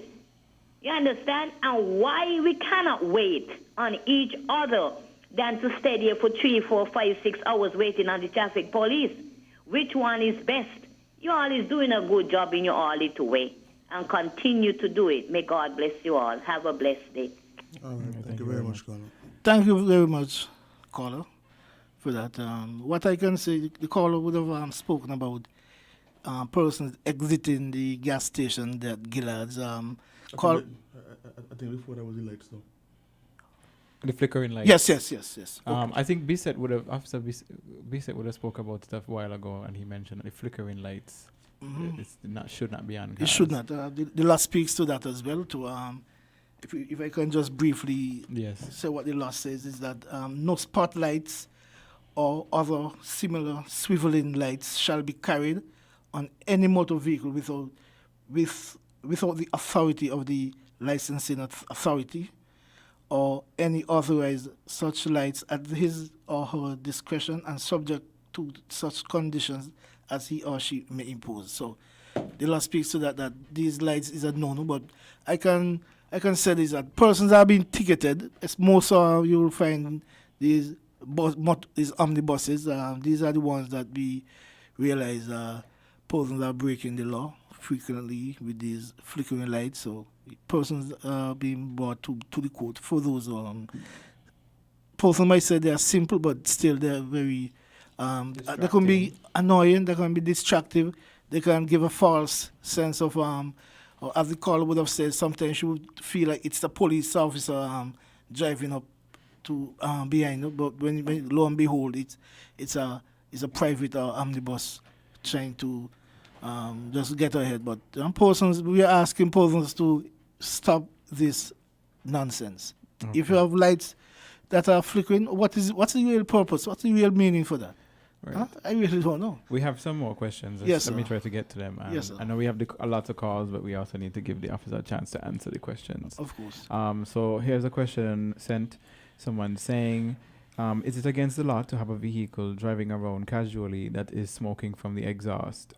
You understand? And why we cannot wait on each other than to stay there for 3, 4, 5, 6 hours waiting on the traffic police? Which one is best? You all is doing a good job in your all little way. And continue to do it. May God bless you all. Have a blessed day. All right. Thank you very much, caller. Thank you very much, caller, for that. What I can say, the caller would have spoken about persons exiting the gas station that Gillard's I think before that was the lights, though. The flickering lights. Yes. I think Bisset would have, Officer Bisset would have spoke about it a while ago, and he mentioned the flickering lights. Should not be on cars. It should not. The law speaks to that as well. If I can just briefly say what the law says is that no spotlights or other similar swiveling lights shall be carried on any motor vehicle without the authority of the licensing authority, or any authorized such lights at his or her discretion and subject to such conditions as he or she may impose. So the law speaks to that these lights is a no-no, but I can say this, that persons are being ticketed. It's most you will find these omnibuses. These are the ones that we realize persons are breaking the law frequently with these flickering lights. So persons are being brought to the court for those. Persons might say they are simple, but still they are very. They can be annoying. They can be destructive. They can give a false sense of or as the caller would have said, sometimes you would feel like it's the police officer driving up to behind you, but when lo and behold, it's a private omnibus trying to just get ahead. But we are asking persons to stop this nonsense. Okay. If you have lights that are flickering, what's the real purpose? What's the real meaning for that? Right. Huh? I really don't know. We have some more questions. Yes, Let me sir. try to get to them. Yes, sir. I know we have a lot of calls, but we also need to give the officer a chance to answer the questions. Of course. So here's a question sent. Someone saying, is it against the law to have a vehicle driving around casually that is smoking from the exhaust?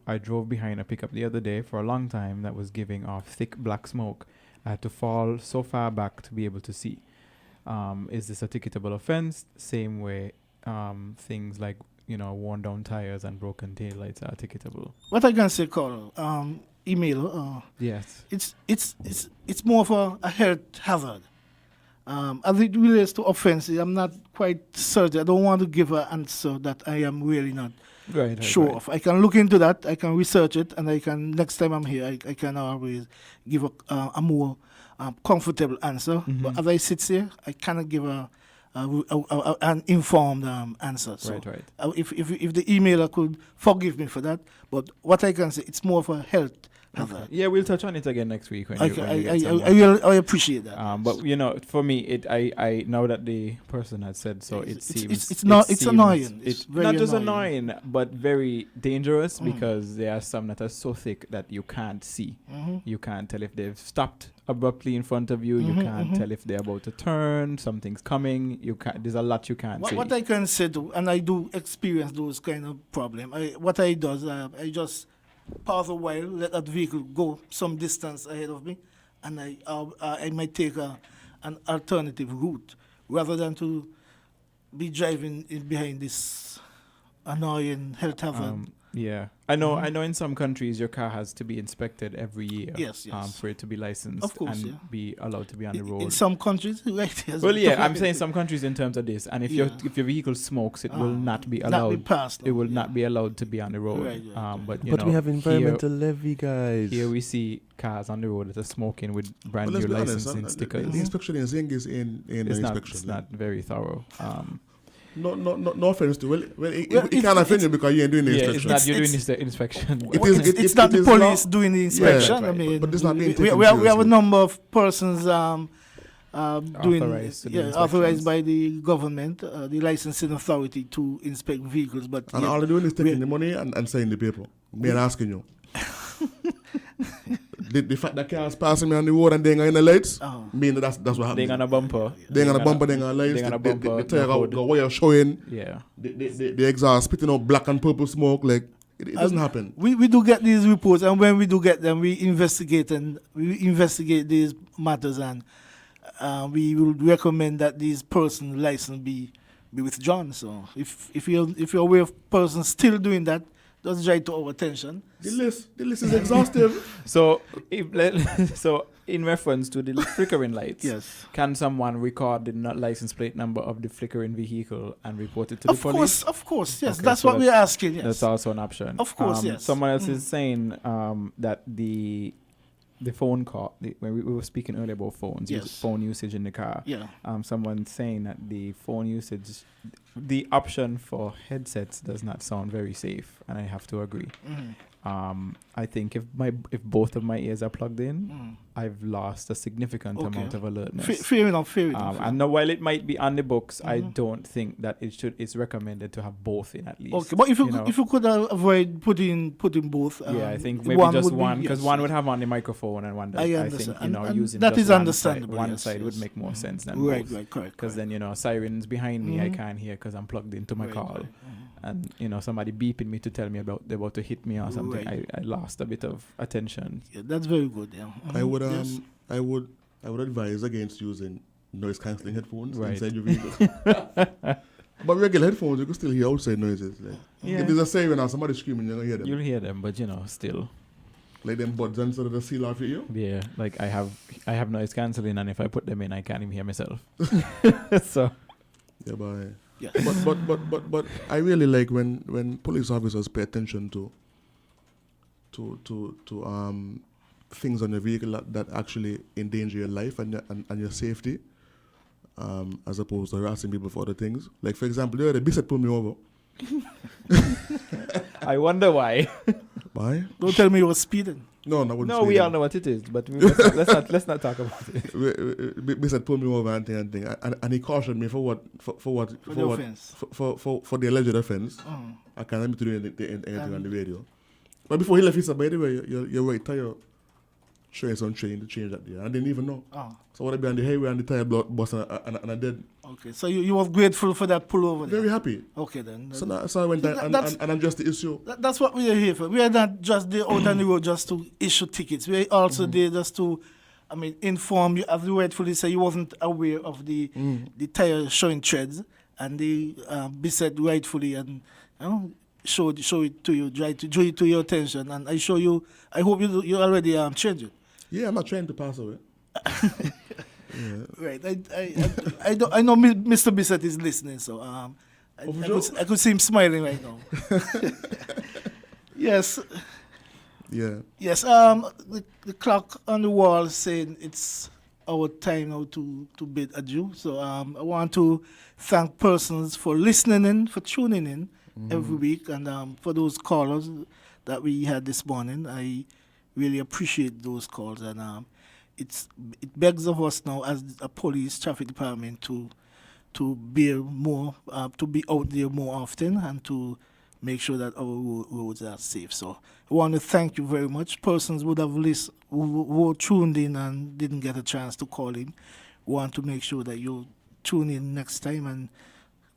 I drove behind a pickup the other day for a long time that was giving off thick black smoke. I had to fall so far back to be able to see. Is this a ticketable offense? Same way things like worn down tires and broken taillights are ticketable. What I can say, Carl, email. Yes. It's more of a health hazard. As it relates to offenses, I'm not quite certain. I don't want to give an answer that I am really not sure of. I can look into that. I can research it, and I can next time I'm here, I can always give a more comfortable answer. Mm-hmm. But as I sit here, I cannot give an informed answer. So if the emailer could forgive me for that, but what I can say, it's more of a health Okay. Yeah, we'll touch on it again next week. When I appreciate that. But for me, I now that the person has said so, it seems it's annoying. It's very not just annoying, but very dangerous because there are some that are so thick that you can't see. You can't tell if they've stopped abruptly in front of you. You can't tell if they're about to turn. Something's coming. You can't. There's a lot you can't see. What I can say, and I do experience those kind of problems. What I do is I just pause a while, let that vehicle go some distance ahead of me, and I might take an alternative route rather than to be driving in behind this annoying health hazard. I know in some countries your car has to be inspected every year. Yes. For it to be licensed of course, be allowed to be on the road. In some countries, right? Yes. Well, I'm saying some countries in terms of this, and if your vehicle smokes, it will not be allowed. Not be passed, it will not be allowed to be on the road. Right. But we have environmental levy, guys. Here we see cars on the road that are smoking with brand new licensing stickers. The inspection in Zing is in the inspection. It's not very thorough. No offense to it can't offend you because you ain't doing the inspection. It's not you doing the inspection. It's not the police doing the inspection. I mean, but it's not being we have a number of persons authorized by the government, the licensing authority to inspect vehicles. But and all they're doing is taking the money and saying the paper. Me and asking you. The fact that cars passing me on the road and they ain't in the lights, mean that's what happened. They on a bumper. They on a bumper, they on lights. The tire the wire showing. Yeah. The exhaust spitting out black and purple smoke. Like it doesn't happen. We do get these reports, and when we do get them, we investigate these matters, and we will recommend that these persons' license be withdrawn. So if you're aware of persons still doing that, just try to our attention. The list is exhaustive. So in reference to the flickering lights, yes, can someone record the license plate number of the flickering vehicle and report it to the police? Of course, yes. Okay, that's what we're asking. Yes, that's also an option. Of course, yes. Someone else is saying that the phone call, when we were speaking earlier about phones, phone usage in the car. Yeah. Someone saying that the phone usage, the option for headsets does not sound very safe, and I have to agree. I think if both of my ears are plugged in, I've lost a significant amount of alertness. Fair enough. And now, while it might be on the books, I don't think that it's recommended to have both in at least. Okay, but if you could avoid putting both, I think maybe just one, because one would have on the microphone and one does. I think using that just is understandable. One side would make more sense than both. Right, correct. Because then sirens behind me I can't hear because I'm plugged into my call. And somebody beeping me to tell me they're about to hit me or something. I lost a bit of attention. Yeah, that's very good. Yeah, I would advise against using noise cancelling headphones inside your vehicle. But regular headphones, you can still hear outside noises. Like, if there's a siren or somebody screaming, you're gonna hear them. You'll hear them, but still. Like them buds and sort of the seal off your ear. Yeah, like I have noise cancelling, and if I put them in, I can't even hear myself. So. Yeah, but. Yeah. But I really like when police officers pay attention to things on your vehicle that actually endanger your life and your safety, as opposed to harassing people for other things. Like, for example, the Bissett pulled me over. I wonder why. Why? Don't tell me you were speeding. No, we all know what it is, but let's not talk about it. Bissett pulled me over and he cautioned me for the alleged offense. I can't be doing anything on the radio. But before he left, he said, "By the way, your right tire showing some train to change that there." I didn't even know. So what I be on the highway and the tire bust and I did. Okay, so you were grateful for that pullover. Very happy. Okay then. So I went there and addressed the issue. That's what we are here for. We are not just there out on the road just to issue tickets. We are also there just to, inform you. As you rightfully say, you wasn't aware of the tire showing treads, and they Bissett rightfully and show it to you, draw it to your attention, and I hope you already changed it. Yeah, I'm not trying to pass away. Yeah. Right. I know Mr. Bissett is listening, so I could see him smiling right now. Yes. Yeah. Yes. The clock on the wall is saying it's our time now to bid adieu. So I want to thank persons for listening in, for tuning in every week, and for those callers that we had this morning. I really appreciate those calls, and it begs of us now as a police traffic department to be out there more often and to make sure that our roads are safe. So I want to thank you very much. Persons would have listened, who tuned in and didn't get a chance to call in. We want to make sure that you tune in next time and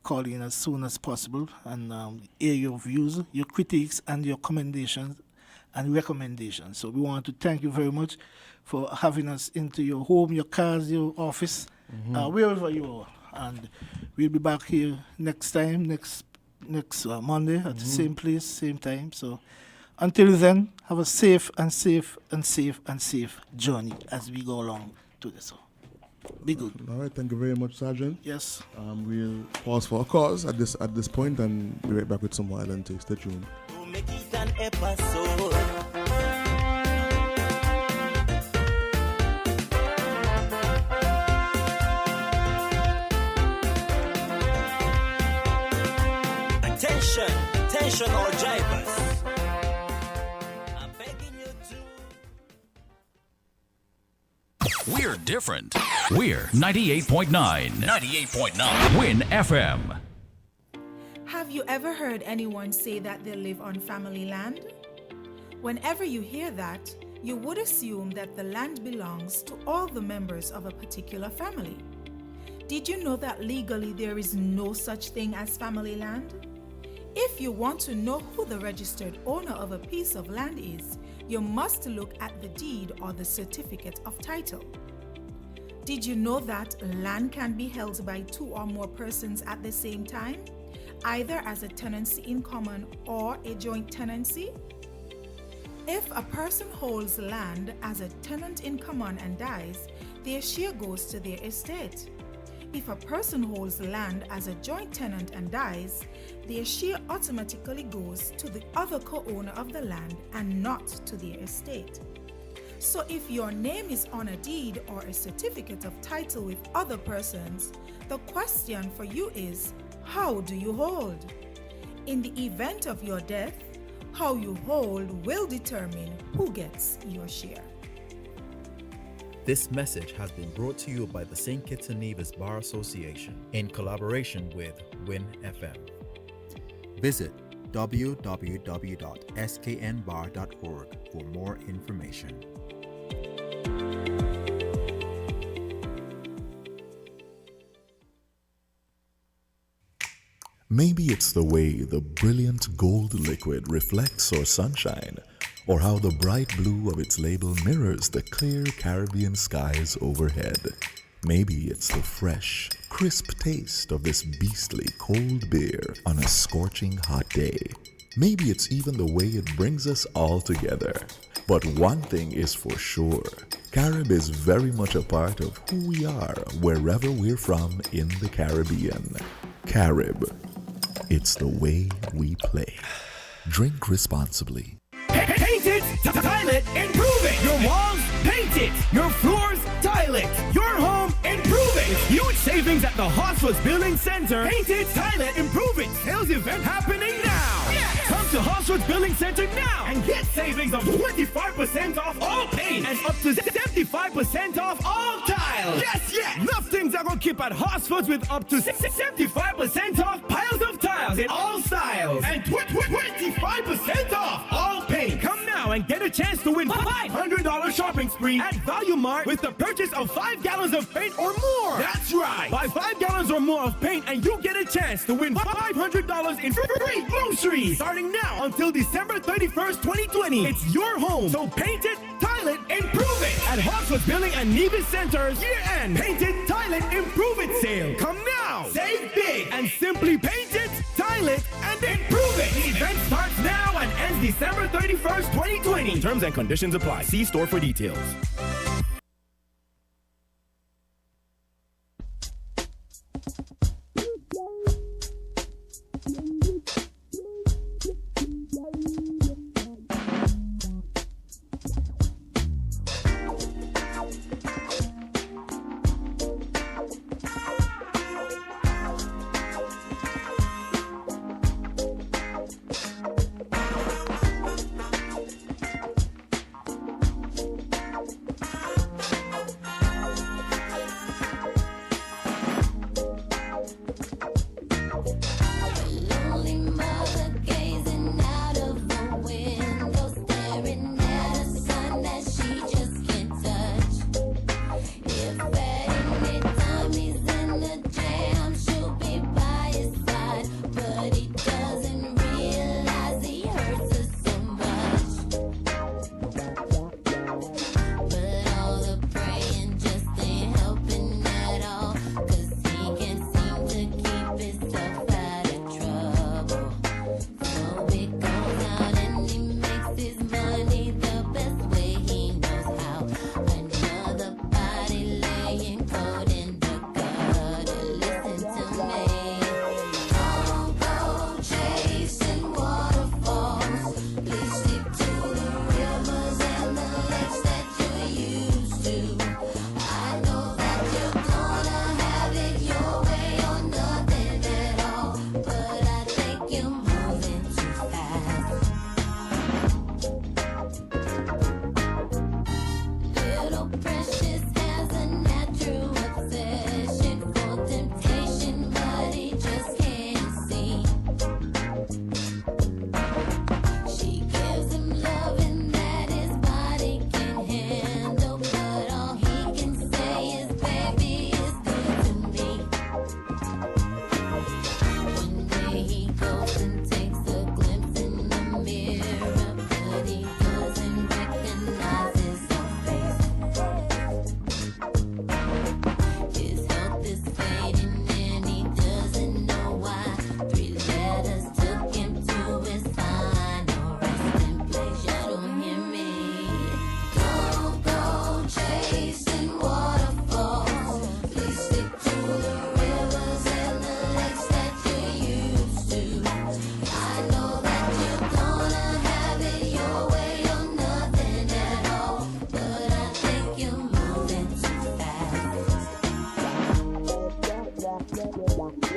call in as soon as possible and hear your views, your critiques, and your commendations and recommendations. So we want to thank you very much for having us into your home, your cars, your office, wherever you are. And we'll be back here next time, next Monday at the same place, same time. So until then, have a safe journey as we go along to this. So be good. All right, thank you very much, Sergeant. Yes. We'll pause for a cause at this point and be right back with some more Island Takes. Stay tuned. To make it an episode. Attention all drivers. I'm begging you to. We're different. We're 98.9. 98.9. Win FM. Have you ever heard anyone say that they live on family land? Whenever you hear that, you would assume that the land belongs to all the members of a particular family. Did you know that legally there is no such thing as family land? If you want to know who the registered owner of a piece of land is, you must look at the deed or the certificate of title. Did you know that land can be held by two or more persons at the same time, either as a tenancy in common or a joint tenancy? If a person holds land as a tenant in common and dies, their share goes to their estate. If a person holds land as a joint tenant and dies, their share automatically goes to the other co-owner of the land and not to their estate. So if your name is on a deed or a certificate of title with other persons, the question for you is, how do you hold? In the event of your death, how you hold will determine who gets your share. This message has been brought to you by the St. Kitts and Nevis Bar Association in collaboration with Win FM. Visit www.sknbar.org for more information. Maybe it's the way the brilliant gold liquid reflects our sunshine, or how the bright blue of its label mirrors the clear Caribbean skies overhead. Maybe it's the fresh, crisp taste of this beastly cold beer on a scorching hot day. Maybe it's even the way it brings us all together. But one thing is for sure, Carib is very much a part of who we are wherever we're from in the Caribbean. Carib, it's the way we play. Drink responsibly. Paint it, tile it, improve it. Your walls, paint it. Your floors, tile it. Your home, improve it. Huge savings at the Hosford's Building Center. Paint it, tile it, improve it. Sales event happening now. Yes. Come to Hosford's Building Center now and get savings of 25% off all paint and up to 75% off all tiles. Yes. Enough things are gonna keep at Hosford's with up to 75% off piles of tiles in all styles and 25% off all paint. Come now and get a chance to win $500 shopping spree at Value Mart with the purchase of 5 gallons of paint or more. That's right. Buy 5 gallons or more of paint and you get a chance to win $500 in free groceries. Starting now until December 31st, 2020. It's your home. So paint it, tile it, improve it. At Hosford's Building and Nevis Centers year-end Paint it, tile it, improve it sale. Come now. Save big and simply paint it, tile it, and improve it. The event starts now and ends December 31st, 2020. Terms and conditions apply. See store for details.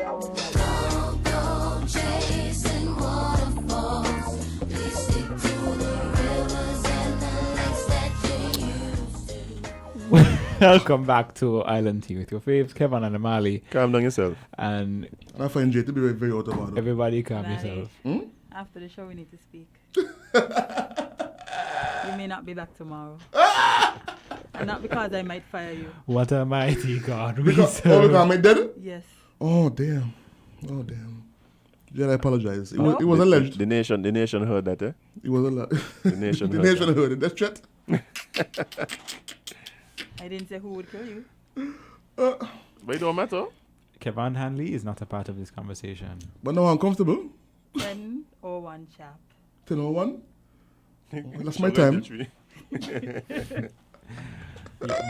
Don't go chasing waterfalls. Please stick to the rivers and the lakes that you used to. Welcome back to Island Tea with your faves, Kevon and Amali. Calm down yourself. And I find Jay to be very out of order. Everybody calm yourself. After the show, we need to speak. You may not be back tomorrow. And not because I might fire you. What a mighty God we Because serve. I'm dead? Yes. Oh, damn. Oh, damn. Jay, I apologize. It was alleged. The nation heard that, eh? It was alleged. The nation The heard nation that. heard it. That's threat. I didn't say who would kill you. But it don't matter. Kevon Hanley is not a part of this conversation. But now I'm comfortable. 10:01 chap. 10:01? That's my time.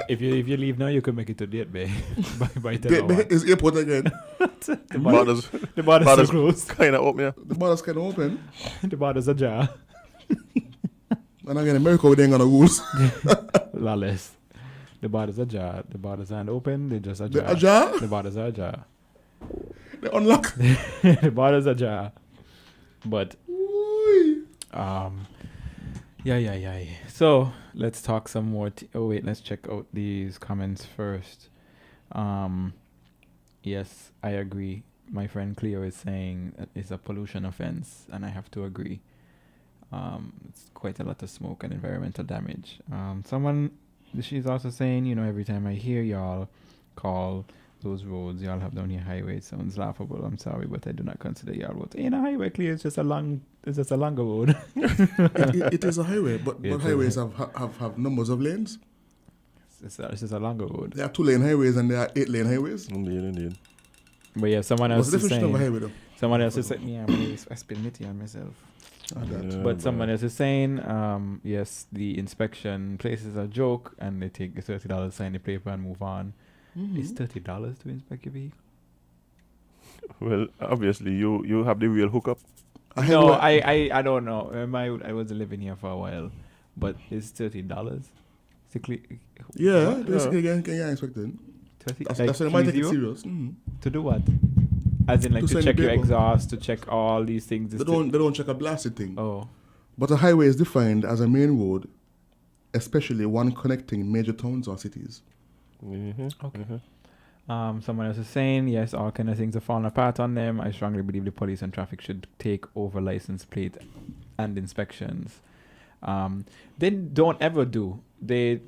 If you leave now, you could make it to date bay. by Date bay is airport again. The borders are closed. Kind of open, yeah. The borders kind of open. The borders ajar. And again, America, we ain't gonna rules. Lawless. The borders ajar. The borders aren't open. They just ajar. They ajar? The borders are ajar. They unlock. The borders ajar. But yeah. So let's talk some more. Let's check out these comments first. Yes, I agree. My friend Cleo is saying that it's a pollution offense, and I have to agree. It's quite a lot of smoke and environmental damage. She's also saying, every time I hear y'all call those roads y'all have down here highway, it sounds laughable. I'm sorry, but I do not consider y'all roads. A highway, Cleo, it's just a longer road. it is a highway, but highways have numbers of lanes. It's just a longer road. There are 2-lane highways and there are 8-lane highways. Indeed. But yeah, someone else What's the is saying. definition of a highway, though? Someone else is saying, I spill me tea on myself. But someone else is saying, yes, the inspection place is a joke, and they take the $30, sign the paper, and move on. Mm-hmm. It's $30 to inspect your vehicle. Well, obviously, you have the real hookup. I don't know. I was living here for a while, but it's $30. Yeah, basically, getting inspected. That's why they might take it serious. Mm-hmm. To do what? As in, like, to check your exhaust, to check all these things. They don't check a blasted thing. Oh. But a highway is defined as a main road, especially one connecting major towns or cities. Mm-hmm. Okay. Mm-hmm. Someone else is saying, yes, all kind of things are falling apart on them. I strongly believe the police and traffic should take over license plate and inspections. They don't ever do. They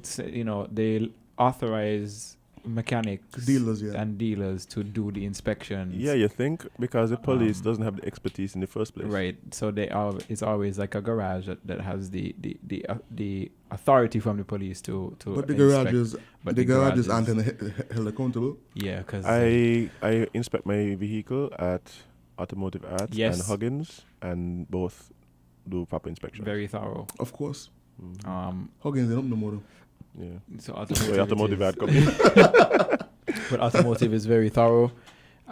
authorize mechanics and dealers to do the inspections. Yeah, you think? Because the police doesn't have the expertise in the first place. Right. So it's always like a garage that has the authority from the police to But the inspect. garages aren't held accountable. Yeah, because I inspect my vehicle at Automotive Arts and Huggins, and both do proper inspection. Very thorough. Of course. Mm. Huggins, they don't know more. Yeah. So automotive ad company. But automotive is very thorough.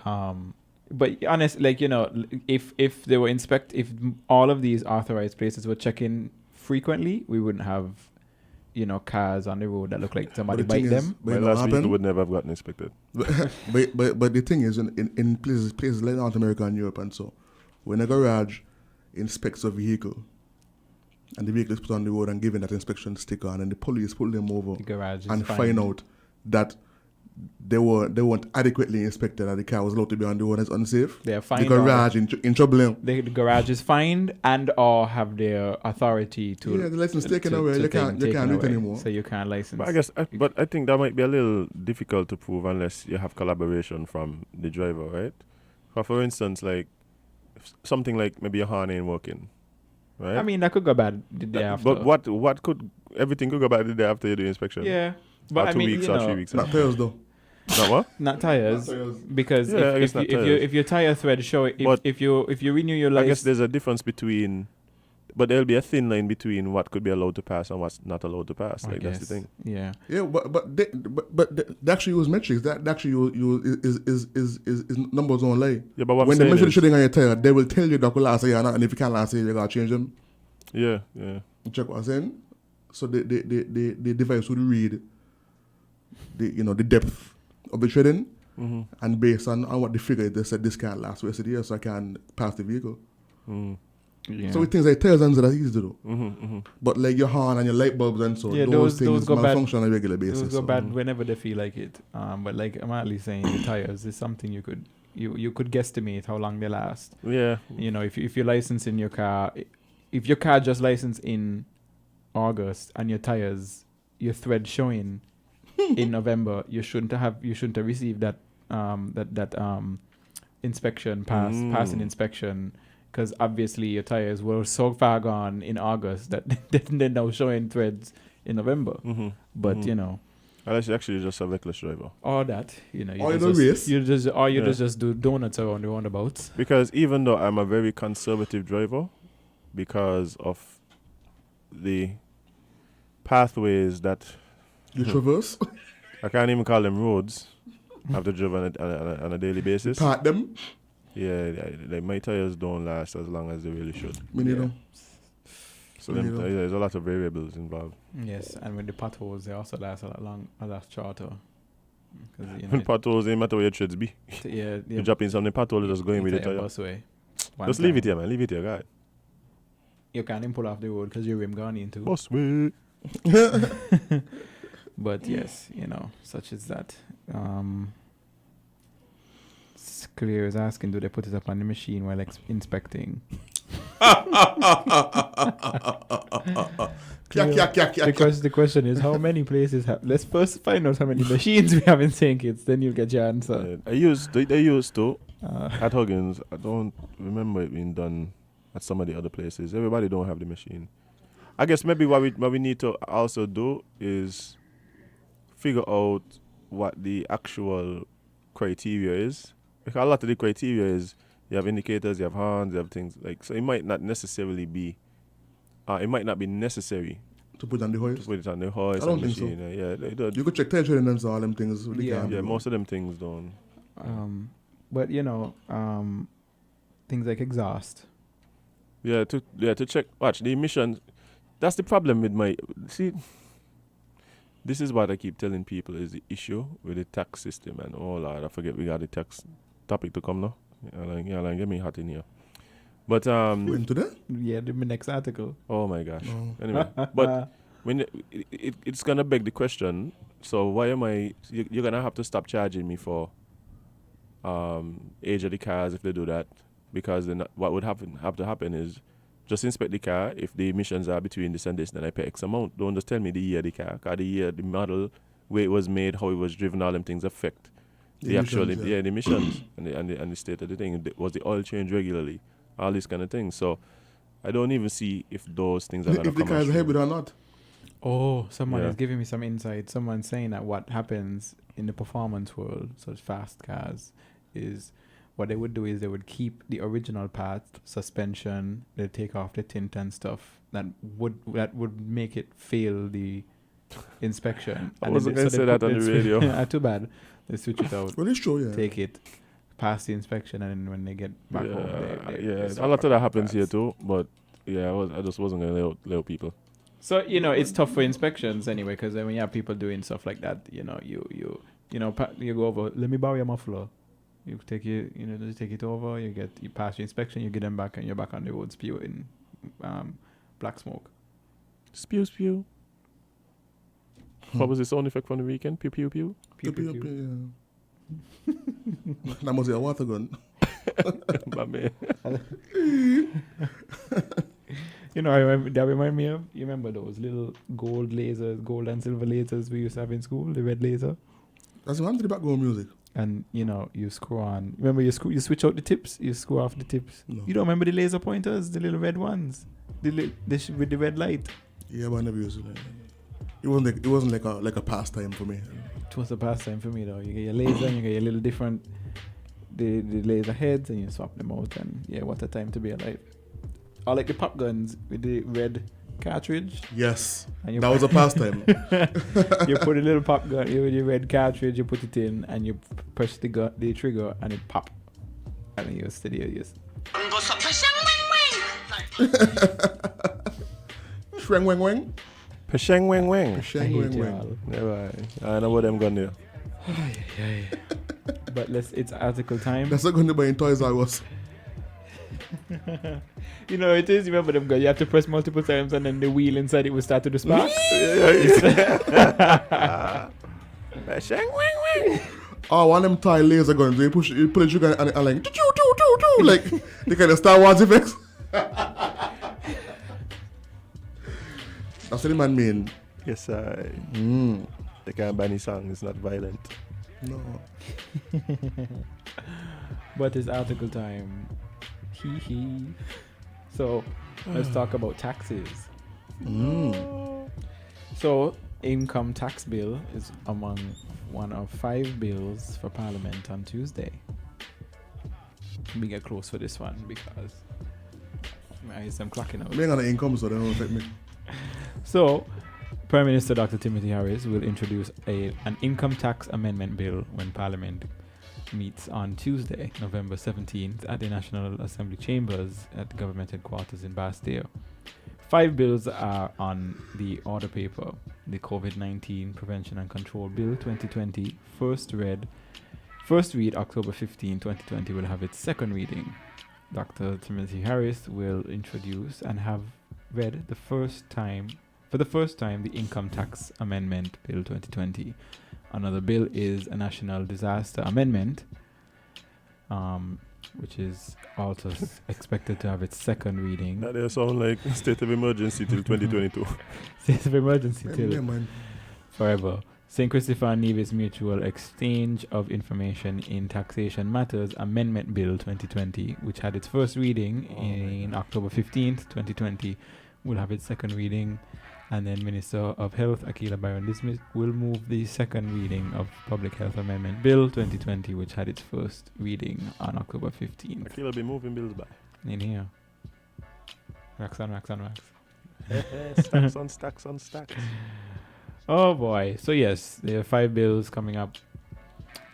But honest, if they were if all of these authorized places were checking frequently, we wouldn't have, cars on the road that look like somebody bite them. My last vehicle would never have gotten inspected. But the thing is, in places like North America and Europe and so, when a garage inspects a vehicle, and the vehicle is put on the road and given that inspection sticker, and then the police pull them over and find out that they weren't adequately inspected and the car was allowed to be on the road as unsafe. They are fined. The garage in trouble. The garage is fined and or have their authority to. Yeah, the license taken away. You can't do it anymore. So you can't license. But I think that might be a little difficult to prove unless you have collaboration from the driver, right? For instance, like something like maybe a horn ain't working. Right? I mean, that could go bad the day after. But everything could go bad the day after you do inspection. Yeah. But or 2 weeks or 3 weeks. Not tires though. Not what? Not tires. Because if your tire thread show if you renew your license, I guess there's a difference between, but there'll be a thin line between what could be allowed to pass and what's not allowed to pass. That's the thing. Yeah. Yeah, but they actually use metrics. That actually is numbers don't lie. Yeah, but what when I'm they measure the is, shitting on your tire, they will tell you that will last a year, and if you can't last a year, you gotta change them. Yeah. Check what I'm saying. So the device would read the depth of the treading, And based on what the figure, they said this can't last the rest of the year, so I can pass the vehicle. Yeah. So with things like tires and that's easy to do. But like your horn and your light bulbs and so, those things go malfunction bad, on a regular basis. Those go bad whenever they feel like it. But like Amali saying, the tires is something you could guesstimate how long they last. Yeah. You know, if you're licensing your car, if your car just licensed in August and your tires, your thread showing in November, you shouldn't have received that inspection passing inspection, because obviously your tires were so far gone in August that they're now showing threads in November. But you know, unless you actually just a reckless driver, or that you just do donuts around the roundabouts. Because even though I'm a very conservative driver, because of the pathways that you traverse, I can't even call them roads. I've to drive on a daily basis. Part them. Yeah, like my tires don't last as long as they really should. So there's a lot of variables involved. Yes, and with the potholes, they also last a lot shorter. When potholes, they matter where your treads be. Yeah, you drop in some pothole, just going with the tire. Just leave it here, man. Leave it here, guy. You can't even pull off the road because your rim gone into. Busway. But yes, you know, such as that. Clear is asking, do they put it up on the machine while inspecting? The question is, how many places have... Let's first find out how many machines we have in St. Kitts, then you'll get your answer. They used to at Huggins. I don't remember it being done at some of the other places. Everybody don't have the machine. I guess maybe what we need to also do is figure out what the actual criteria is. Because a lot of the criteria is you have indicators, you have horns, you have things like, so it might not necessarily be, it might not be necessary to put it on the hoist. To put it on the hoist. I don't think so. You could check tire training and all them things. Yeah, most of them things don't. But you know, things like exhaust. Yeah, to check. Watch the emissions. That's the problem with this is what I keep telling people is the issue with the tax system and all that. I forget we got the tax topic to come now. Yeah, get me hot in here. But when today? Yeah, the next article. Oh my gosh. Oh. Anyway, but when it's gonna beg the question. So why am I? You're gonna have to stop charging me for age of the cars if they do that, because then what would have to happen is just inspect the car. If the emissions are between this and this, then I pay X amount. Don't just tell me the year of the car. Because the year, the model, where it was made, how it was driven, all them things affect the actual the emissions and the state of the thing. Was the oil changed regularly? All these kind of things. So I don't even see if those things are going to come. If the car is hybrid or not. Oh, someone is giving me some insight. Someone's saying that what happens in the performance world, such fast cars, is what they would do is they would keep the original parts, suspension, they take off the tint and stuff that would make it fail the inspection. I wasn't going to say that on the radio. Too bad. They switch it out. Well, it's true, yeah. Take it, pass the inspection, and then when they get back home, they a lot of that happens here too. But yeah, I just wasn't going to let people. So you know, it's tough for inspections anyway, because when you have people doing stuff like that, you know, you go over. Let me borrow your muffler. You take it over. You pass your inspection. You get them back, and you're back on the road spewing black smoke. Spew. What was the sound effect from the weekend? Pew pew pew. Pew pew pew. That must be a water gun. My man. You know, that remind me of, you remember those little gold and silver lasers we used to have in school, the red laser? That's one to the background music. And, you know, you screw on. Remember, you switch out the tips, you screw off the tips. No. You don't remember the laser pointers, the little red ones? With the red light? Yeah, but I never used it. It wasn't like a pastime for me. It was a pastime for me, though. You get your laser and you get your little different, the laser heads, and you swap them out. And, yeah, what a time to be alive. Or like the pop guns with the red cartridge. Yes, and that was a pastime. You put a little pop gun with your red cartridge, you put it in, and you push the trigger, and it pop. And then you steady it. Yes. Shweng weng weng. Pasheng weng weng. Pasheng weng weng. Never. I know what I'm gonna do. But it's article time. That's not going to buy in Toys R Us. You know it is. Remember them guys? You have to press multiple times, and then the wheel inside it will start to do spark. One of them toy laser guns. You pull the trigger and like like the kind of Star Wars effects. That's what the man mean. Yes, I. They can't ban his song. It's not violent. No. But it's article time. Hee hee. So let's talk about taxes. So income tax bill is among one of 5 bills for Parliament on Tuesday. We get close for this one because my eyes am clocking out. I ain't got no income, so they don't affect me. So, Prime Minister Dr. Timothy Harris will introduce an income tax amendment bill when Parliament meets on Tuesday, November 17th at the National Assembly Chambers at the Government Headquarters in Bastille. 5 bills are on the order paper. The COVID-19 Prevention and Control Bill 2020, first read October 15, 2020, will have its second reading. Dr. Timothy Harris will introduce and have read for the first time the Income Tax Amendment Bill 2020. Another bill is a National Disaster Amendment, which is also expected to have its second reading. That does sound like state of emergency till 2022. State of emergency till man. forever. St. Christopher and Nevis Mutual Exchange of Information in Taxation Matters Amendment Bill 2020, which had its first reading in October 15th, 2020, will have its second reading. And then Minister of Health, Akila Byron-Dismiss, will move the second reading of Public Health Amendment Bill 2020, which had its first reading on October 15th. Akila be moving bills by. In here. Racks on racks on racks. Stacks on stacks on stacks. Oh boy. So yes, there are 5 bills coming up.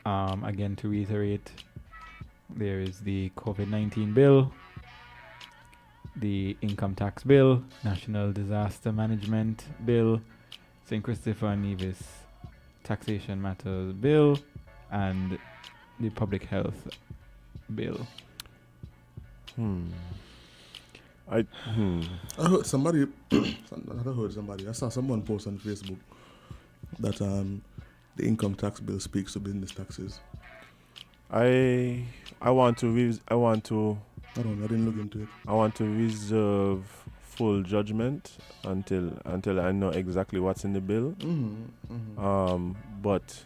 Again, to reiterate, there is the COVID-19 bill, the Income Tax Bill, National Disaster Management Bill, St. Christopher and Nevis Taxation Matters Bill, and the Public Health Bill. I heard somebody. I saw someone post on Facebook that the income tax bill speaks to business taxes. I didn't look into it. I want to reserve full judgment until I know exactly what's in the bill. But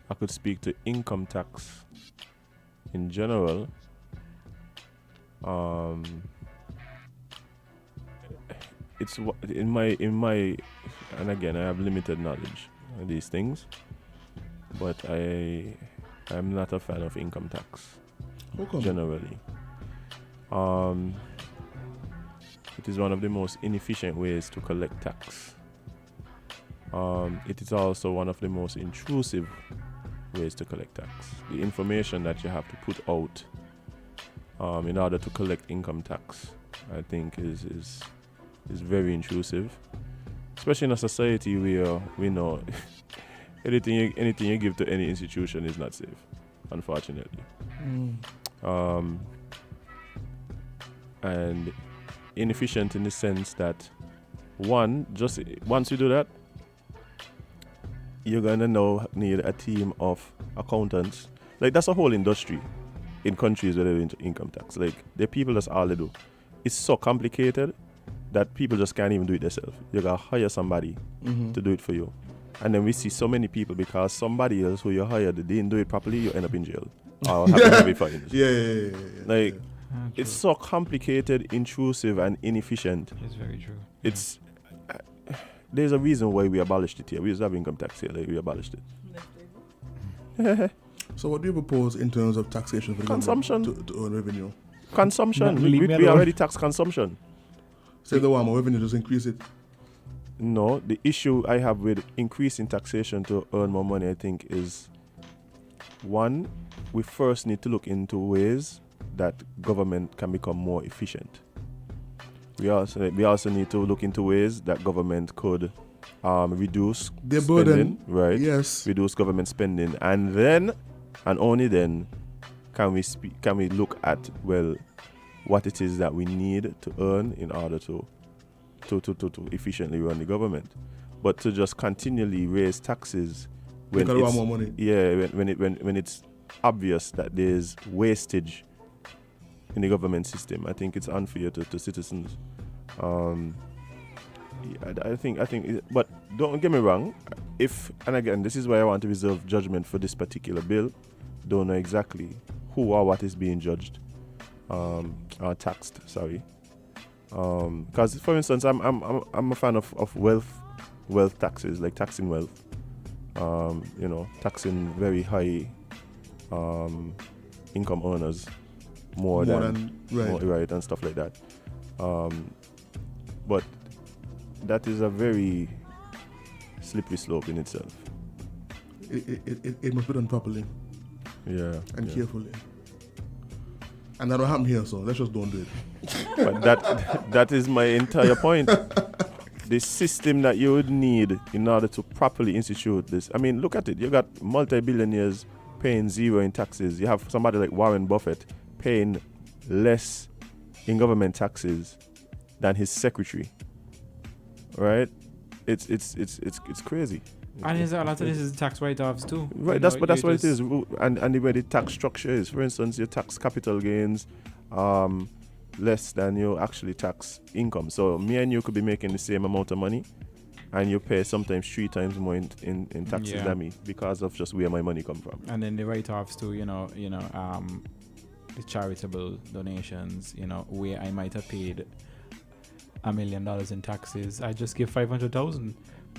I could speak to income tax in general. It's in my and again I have limited knowledge of these things, but I'm not a fan of income tax. How come? Generally. It is one of the most inefficient ways to collect tax. It is also one of the most intrusive ways to collect tax. The information that you have to put out in order to collect income tax, I think, is very intrusive, especially in a society where we know anything you give to any institution is not safe, unfortunately. And inefficient in the sense that just once you do that, you're gonna now need a team of accountants. Like, that's a whole industry in countries where they're into income tax. Like, the people, that's all they do. It's so complicated that people just can't even do it themselves. You gotta hire somebody to do it for you. And then we see so many people, because somebody else who you hired didn't do it properly, you end up in jail. Or have to be fined. Yeah. Like, it's so complicated, intrusive, and inefficient. It's very true. It's there's a reason why we abolished it here. We used to have income tax here, like we abolished it. So what do you propose in terms of taxation for the consumption to earn revenue? Consumption. We already tax consumption. Say the one more revenue, just increase it. No, the issue I have with increasing taxation to earn more money, I think, is one, we first need to look into ways that government can become more efficient. We also need to look into ways that government could reduce their spending, burden, right? Yes. Reduce government spending, and then and only then can we look at, well, what it is that we need to earn in order to efficiently run the government. But to just continually raise taxes when want more money. Yeah, when it's obvious that there's wastage in the government system, I think it's unfair to citizens. I think, but don't get me wrong. And again, this is why I want to reserve judgment for this particular bill. Don't know exactly who or what is being judged, or taxed. Sorry, because for instance, I'm a fan of wealth taxes, like taxing wealth. Taxing very high income earners more than right, and stuff like that. But that is a very slippery slope in itself. It must be done properly. Yeah. And carefully. And that don't happen here, so let's just don't do it. But that is my entire point. The system that you would need in order to properly institute this. I mean, look at it. You got multi-billionaires paying zero in taxes. You have somebody like Warren Buffett paying less in government taxes than his secretary. Right? It's crazy. And a lot of this is tax write-offs too. Right, that's what it is. And the way the tax structure is. For instance, you tax capital gains less than you actually tax income. So me and you could be making the same amount of money, and you pay sometimes 3 times more in taxes than me because of just where my money come from. And then the write-offs too, the charitable donations, where I might have paid $1 million in taxes, I just give 500,000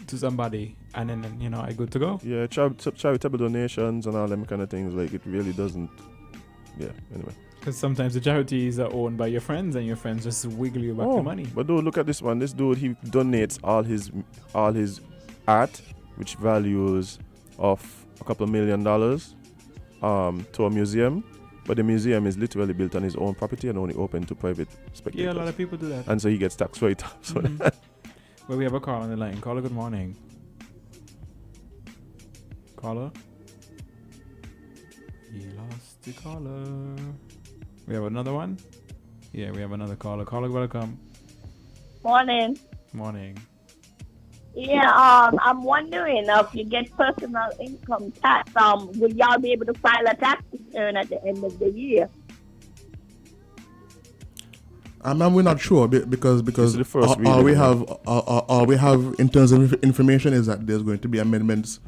to somebody, and then I good to go. Yeah, charitable donations and all them kind of things, like it really doesn't. Yeah. Anyway. Because sometimes the charities are owned by your friends, and your friends just wiggle you back the money. But dude, look at this one. This dude, he donates all his art, which values of a couple $1 million, to a museum. But the museum is literally built on his own property and only open to private spectators. Yeah, a lot of people do that. And so he gets tax write-off. So Well, we have a call on the line. Caller, good morning. Caller? He lost the caller. We have another one? Yeah, we have another caller. Caller, welcome. Morning. Morning. Yeah, I'm wondering if you get personal income tax, will y'all be able to file a tax return at the end of the year? We're not sure because the first all we have in terms of information is that there's going to be amendments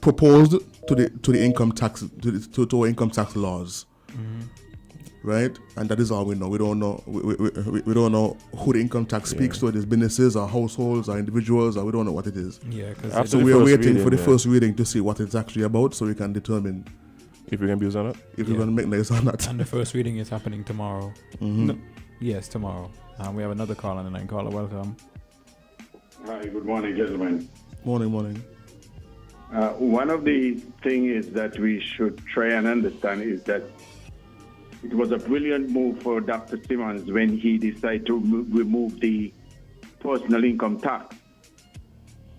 proposed to the income tax to our income tax laws. Mm-hmm. Right, and that is all we know. We don't know. We don't know who the income tax speaks to. It is businesses or households or individuals, or we don't know what it is. Yeah, because so we are waiting for the first reading to see what it's actually about, so we can determine if we can be used or not. If we're going to make noise or not. And the first reading is happening tomorrow. Mm-hmm. No, yes, tomorrow. We have another call on the line. Caller, welcome. Hi, good morning, gentlemen. Morning. One of the things is that we should try and understand is that it was a brilliant move for Dr. Simmons when he decided to remove the personal income tax.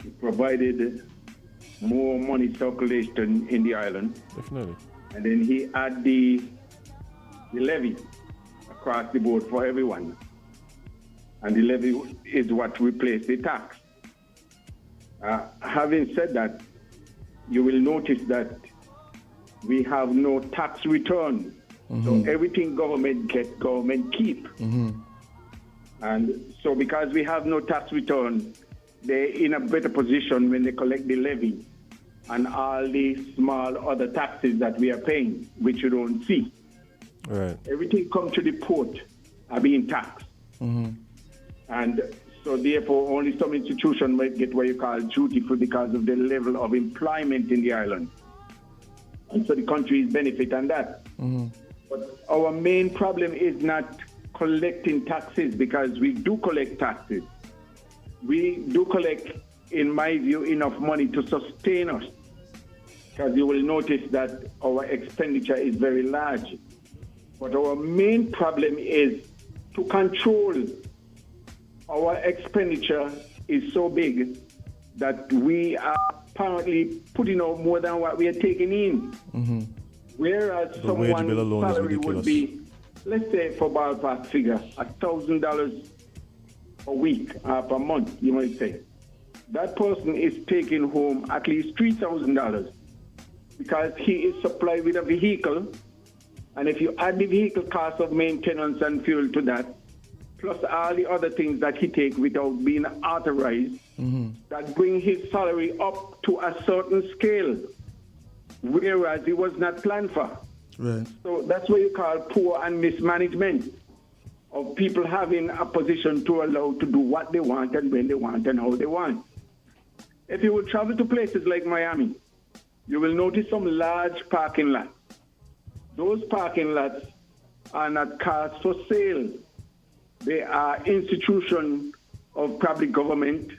It provided more money circulation in the island. Definitely. And then he had the levy across the board for everyone. And the levy is what replaced the tax. Having said that, you will notice that we have no tax return. Mm-hmm. So everything government gets, government keep. Mm-hmm. And so because we have no tax return, they're in a better position when they collect the levy and all the small other taxes that we are paying, which you don't see. Right. Everything comes to the port are being taxed. Mm-hmm. And so therefore only some institutions might get what you call duty-free because of the level of employment in the island. And so the country is benefit on that. Mm-hmm. But our main problem is not collecting taxes, because we do collect taxes. We do collect, in my view, enough money to sustain us. Because you will notice that our expenditure is very large. But our main problem is to control. Our expenditure is so big that we are apparently putting out more than what we are taking in. Mm-hmm. Whereas The wage bill someone's alone is salary would ridiculous. be, let's say for ballpark figure, $1,000 a week, per month, you might say. That person is taking home at least $3,000 because he is supplied with a vehicle. And if you add the vehicle cost of maintenance and fuel to that, plus all the other things that he takes without being authorized, that bring his salary up to a certain scale, whereas it was not planned for. Right. So that's what you call poor and mismanagement of people having a position to allow to do what they want and when they want and how they want. If you will travel to places like Miami, you will notice some large parking lots. Those parking lots are not cars for sale. They are institutions of public government,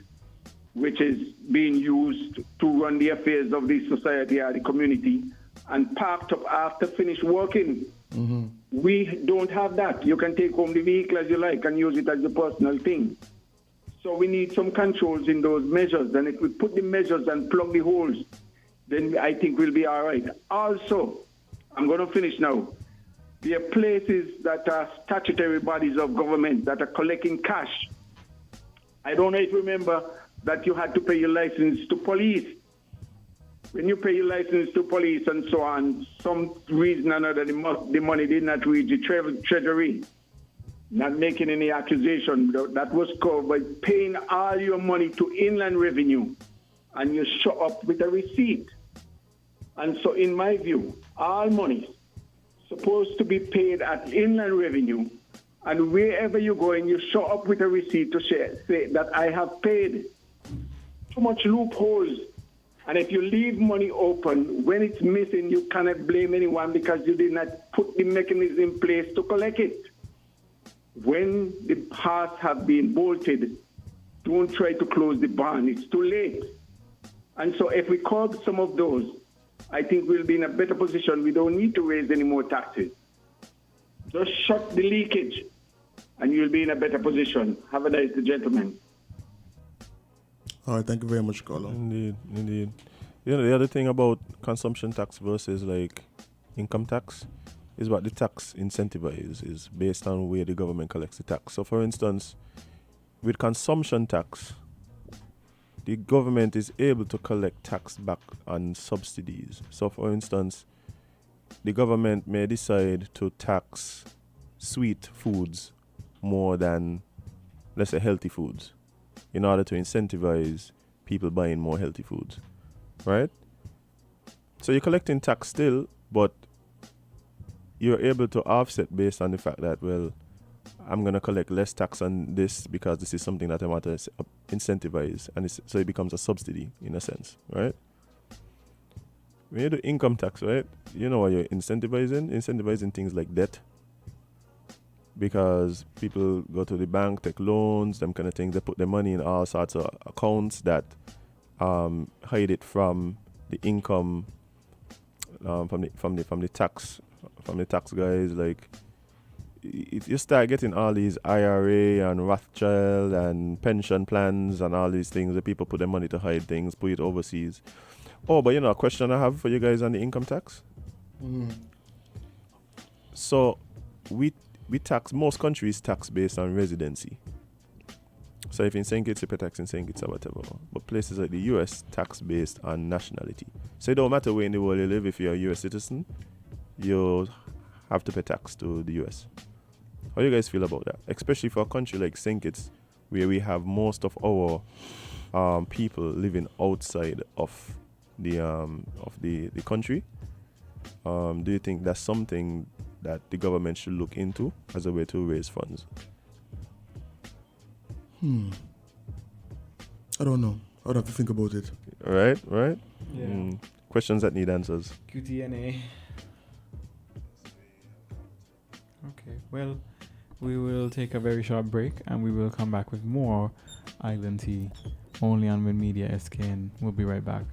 which is being used to run the affairs of the society or the community, and parked up after finished working. We don't have that. You can take home the vehicle as you like and use it as your personal thing. So we need some controls in those measures. And if we put the measures and plug the holes, then I think we'll be all right. Also, I'm going to finish now. There are places that are statutory bodies of government that are collecting cash. I don't know if you remember that you had to pay your license to police. When you pay your license to police and so on, some reason or another, the money did not reach the treasury. Not making any accusation. That was covered by paying all your money to inland revenue, and you show up with a receipt. And so in my view, all money supposed to be paid at inland revenue, and wherever you're going, you show up with a receipt to say that I have paid. Too much loopholes. And if you leave money open, when it's missing, you cannot blame anyone because you did not put the mechanism in place to collect it. When the parts have been bolted, don't try to close the barn. It's too late. And so if we curb some of those, I think we'll be in a better position. We don't need to raise any more taxes. Just shut the leakage, and you'll be in a better position. Have a nice day, gentlemen. All right, thank you very much, Carlo. Indeed. You know, the other thing about consumption tax versus like income tax is what the tax incentivizes is based on where the government collects the tax. So, for instance, with consumption tax, the government is able to collect tax back on subsidies. So, for instance, the government may decide to tax sweet foods more than, let's say, healthy foods in order to incentivize people buying more healthy foods, right? So you're collecting tax still, but you're able to offset based on the fact that, well, I'm going to collect less tax on this because this is something that I want to incentivize. And so it becomes a subsidy in a sense, right? When you do income tax, right, you know what you're incentivizing? Incentivizing things like debt. Because people go to the bank, take loans, them kind of things. They put their money in all sorts of accounts that hide it from the income, from the tax guys. Like you start getting all these IRA and Rothschild and pension plans and all these things that people put their money to hide things, put it overseas. Oh, but you know, a question I have for you guys on the income tax. So we tax, most countries tax based on residency. So if in St. Kitts you pay tax in St. Kitts or whatever. But places like the US tax based on nationality. So it don't matter where in the world you live, if you're a US citizen, you have to pay tax to the US. How do you guys feel about that? Especially for a country like St. Kitts, where we have most of our people living outside of the country. Do you think that's something that the government should look into as a way to raise funds? I don't know. I would have to think about it. Right? Yeah. Questions that need answers. QTNA. Okay, well, we will take a very short break and we will come back with more Island Tea only on Win Media SKN. We'll be right back.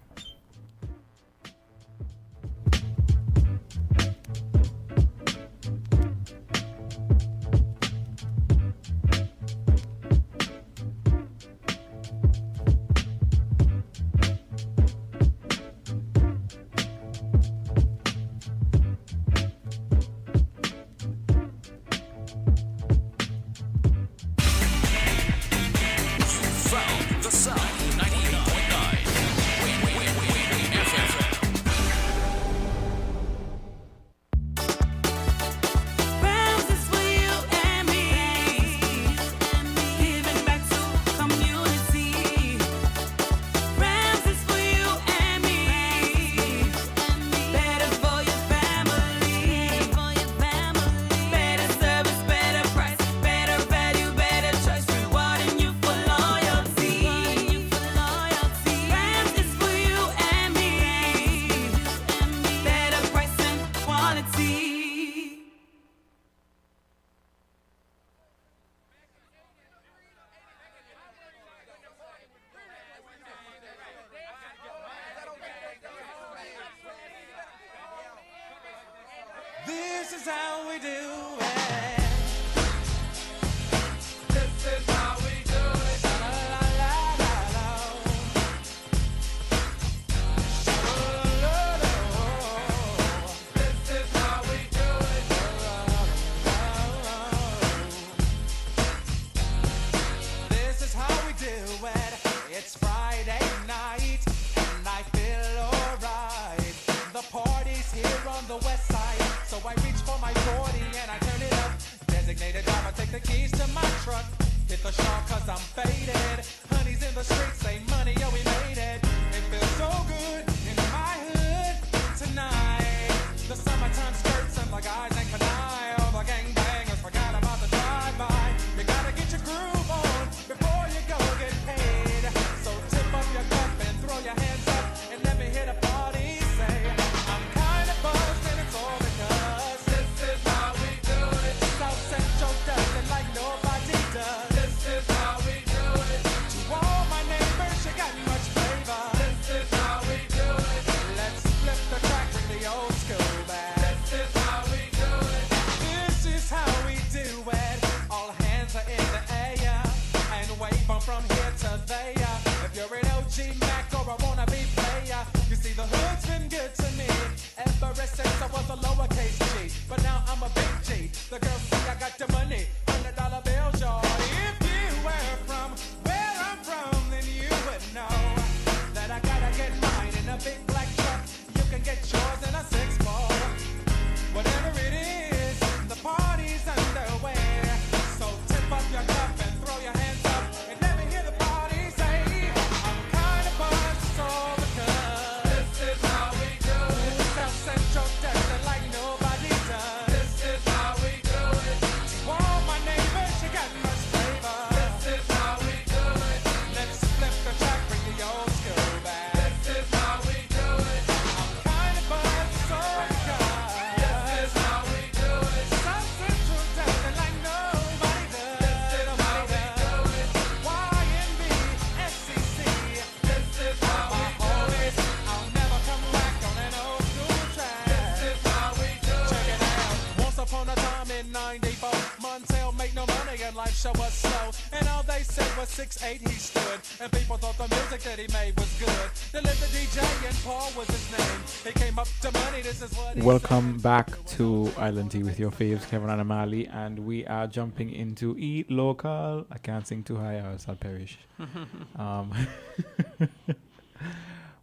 94. Montel make no money and life show was slow. And all they said was 6'8" he stood. And people thought the music that he made was good. The living DJ and Paul was his name. He came up to money, this is what he Welcome back to Island Tea with your faves, Kevon and Amali. And we are jumping into Eat Local. I can't sing too high or else I'll perish.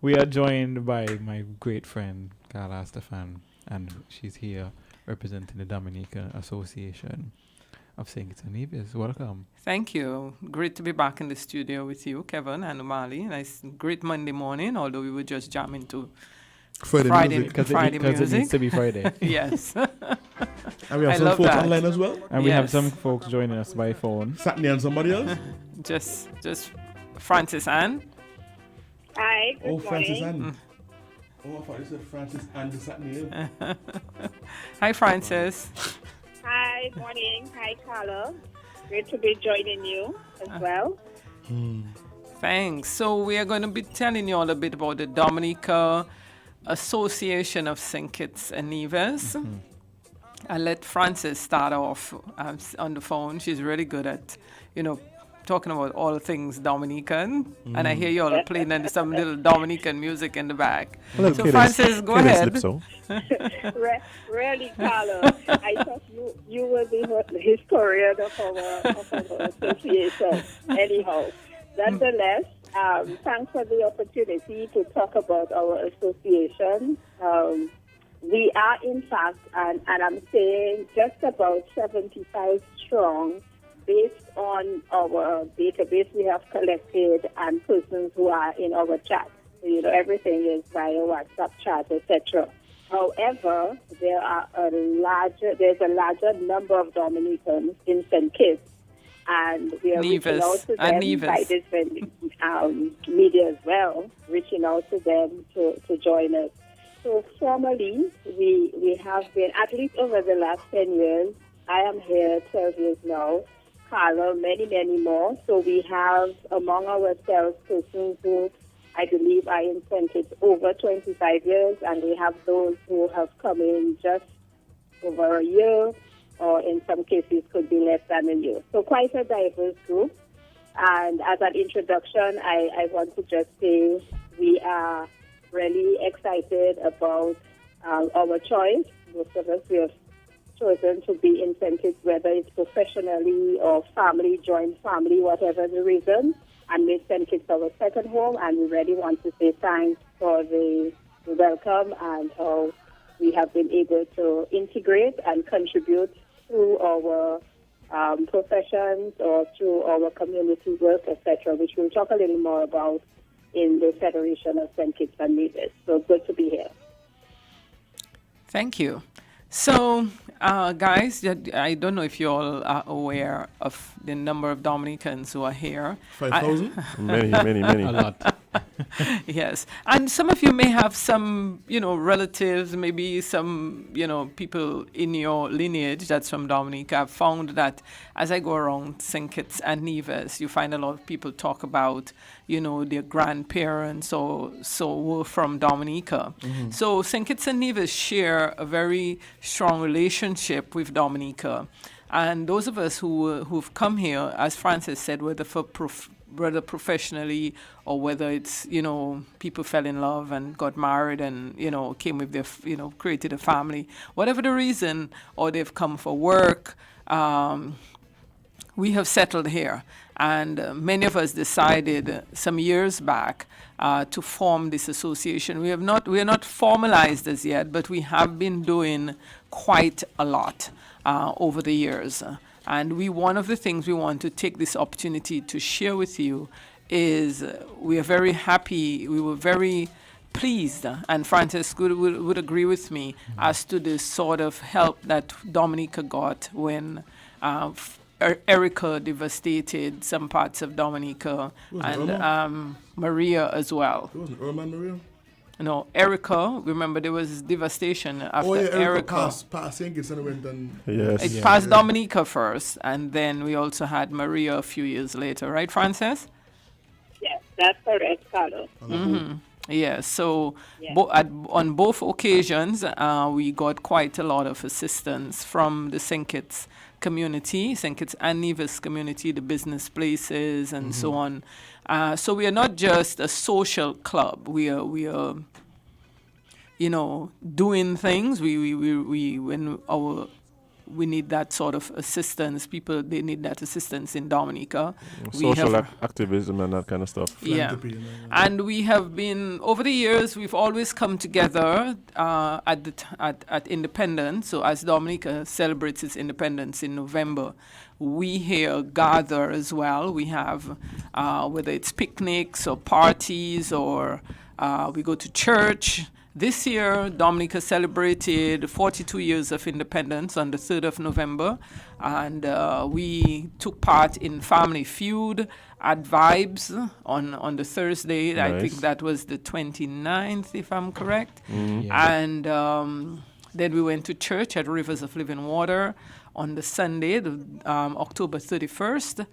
We are joined by my great friend, Carla Stefan. And she's here representing the Dominican Association of St. Nevis. Welcome. Thank you. Great to be back in the studio with you, Kevon and Amali. Nice, great Monday morning, although we were just jamming to Friday music. Because it needs to be Friday. Yes. And we have some folks online as well. And we have some folks joining us by phone. Satney and somebody else? just Francis Ann. Hi, good morning. Francis Ann. Oh, I thought you said Francis and the Satney. Hi, Francis. Hi, morning. Hi, Carla. Great to be joining you as well. Thanks. So we are going to be telling you all a bit about the Dominican Association of St. Kitts and Nevis. I'll let Frances start off on the phone. She's really good at, talking about all things Dominican. And I hear you all playing some little Dominican music in the back. Well, so Frances, go ahead. Really, Carla, I thought you were the historian of our association. Anyhow, nonetheless, thanks for the opportunity to talk about our association. We are, in fact, and I'm saying just about 75 strong, based on our database we have collected and persons who are in our chat. Everything is via WhatsApp chat, etc. However, there's a larger number of Dominicans in St. Kitts, and we are reaching out to them by different media as well, reaching out to them to join us. So formally, we have been, at least over the last 10 years, I am here 12 years now, Carla, many, many more. So we have among ourselves persons who I believe are in St. Kitts over 25 years, and we have those who have come in just over a year, or in some cases could be less than a year. So quite a diverse group. And as an introduction, I want to just say we are really excited about our choice. Most of us, we have chosen to be in St. Kitts, whether it's professionally or family, joint family, whatever the reason, and made St. Kitts our second home. And we really want to say thanks for the welcome and how we have been able to integrate and contribute through our professions or through our community work, etc., which we'll talk a little more about in the Federation of St. Kitts and Nevis. So good to be here. Thank you. So, guys, I don't know if you all are aware of the number of Dominicans who are here. 5,000? Many. A lot. Yes. And some of you may have some, relatives, maybe some, people in your lineage that's from Dominica. I've found that as I go around St. Kitts and Nevis, you find a lot of people talk about, their grandparents or so were from Dominica. Mhm. So St. Kitts and Nevis share a very strong relationship with Dominica. And those of us who've come here, as Francis said, whether professionally or whether it's, people fell in love and got married and, came with their, created a family, whatever the reason, or they've come for work, we have settled here. And many of us decided some years back to form this association. We are not formalized as yet, but we have been doing quite a lot over the years. And one of the things we want to take this opportunity to share with you is we are very happy, we were very pleased, and Francis would agree with me, as to the sort of help that Dominica got when Erica devastated some parts of Dominica, and Maria as well. It wasn't Irma and Maria? No, Erica. Remember, there was devastation after Erica passed St. Kitts and went and... Yes. It passed Dominica first, and then we also had Maria a few years later, right, Frances? Yes, that's correct, Carlos. Mm-hmm. Yeah, so Yeah. on both occasions, we got quite a lot of assistance from the St. Kitts community, St. Kitts and Nevis community, the business places, and so on. So we are not just a social club. We are doing things. We need that sort of assistance. People, they need that assistance in Dominica. Social activism and that kind of stuff. Yeah. And we have been, over the years, we've always come together at Independence. So as Dominica celebrates its independence in November, we here gather as well. We have, whether it's picnics or parties or we go to church. This year, Dominica celebrated 42 years of independence on the 3rd of November, and we took part in Family Feud at Vibes on the Thursday. Nice. I think that was the 29th, if I'm correct. Yeah. And then we went to church at Rivers of Living Water on the Sunday, October 31st.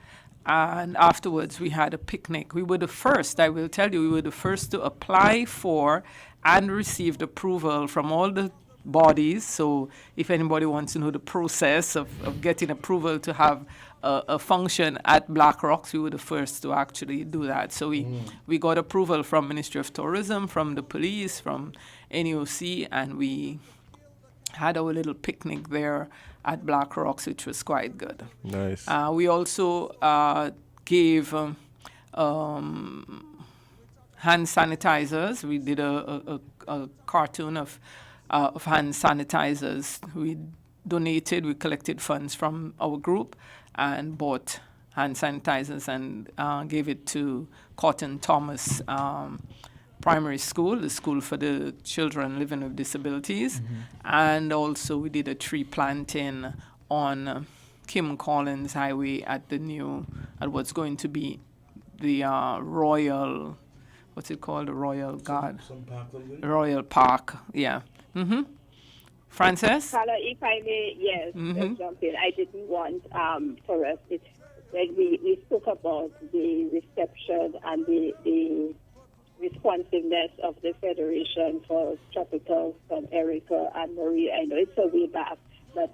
And afterwards, we had a picnic. We were the first, I will tell you, we were the first to apply for and received approval from all the bodies. So if anybody wants to know the process of getting approval to have a function at Black Rocks, we were the first to actually do that. So we got approval from Ministry of Tourism, from the police, from NEOC, and we had our little picnic there at Black Rocks, which was quite good. Nice. We also gave hand sanitizers. We did a cartoon of hand sanitizers. We donated, we collected funds from our group and bought hand sanitizers and gave it to Cotton Thomas Primary School, the school for the children living with disabilities. And also we did a tree planting on Kim Collins Highway at what's going to be the Royal, what's it called? The Royal Guard. Royal Park, yeah. Frances? Carla, if I may, yes, let's jump in. I didn't want for us, when we spoke about the reception and the responsiveness of the Federation for Tropical from Erica and Marie. I know it's a way back, but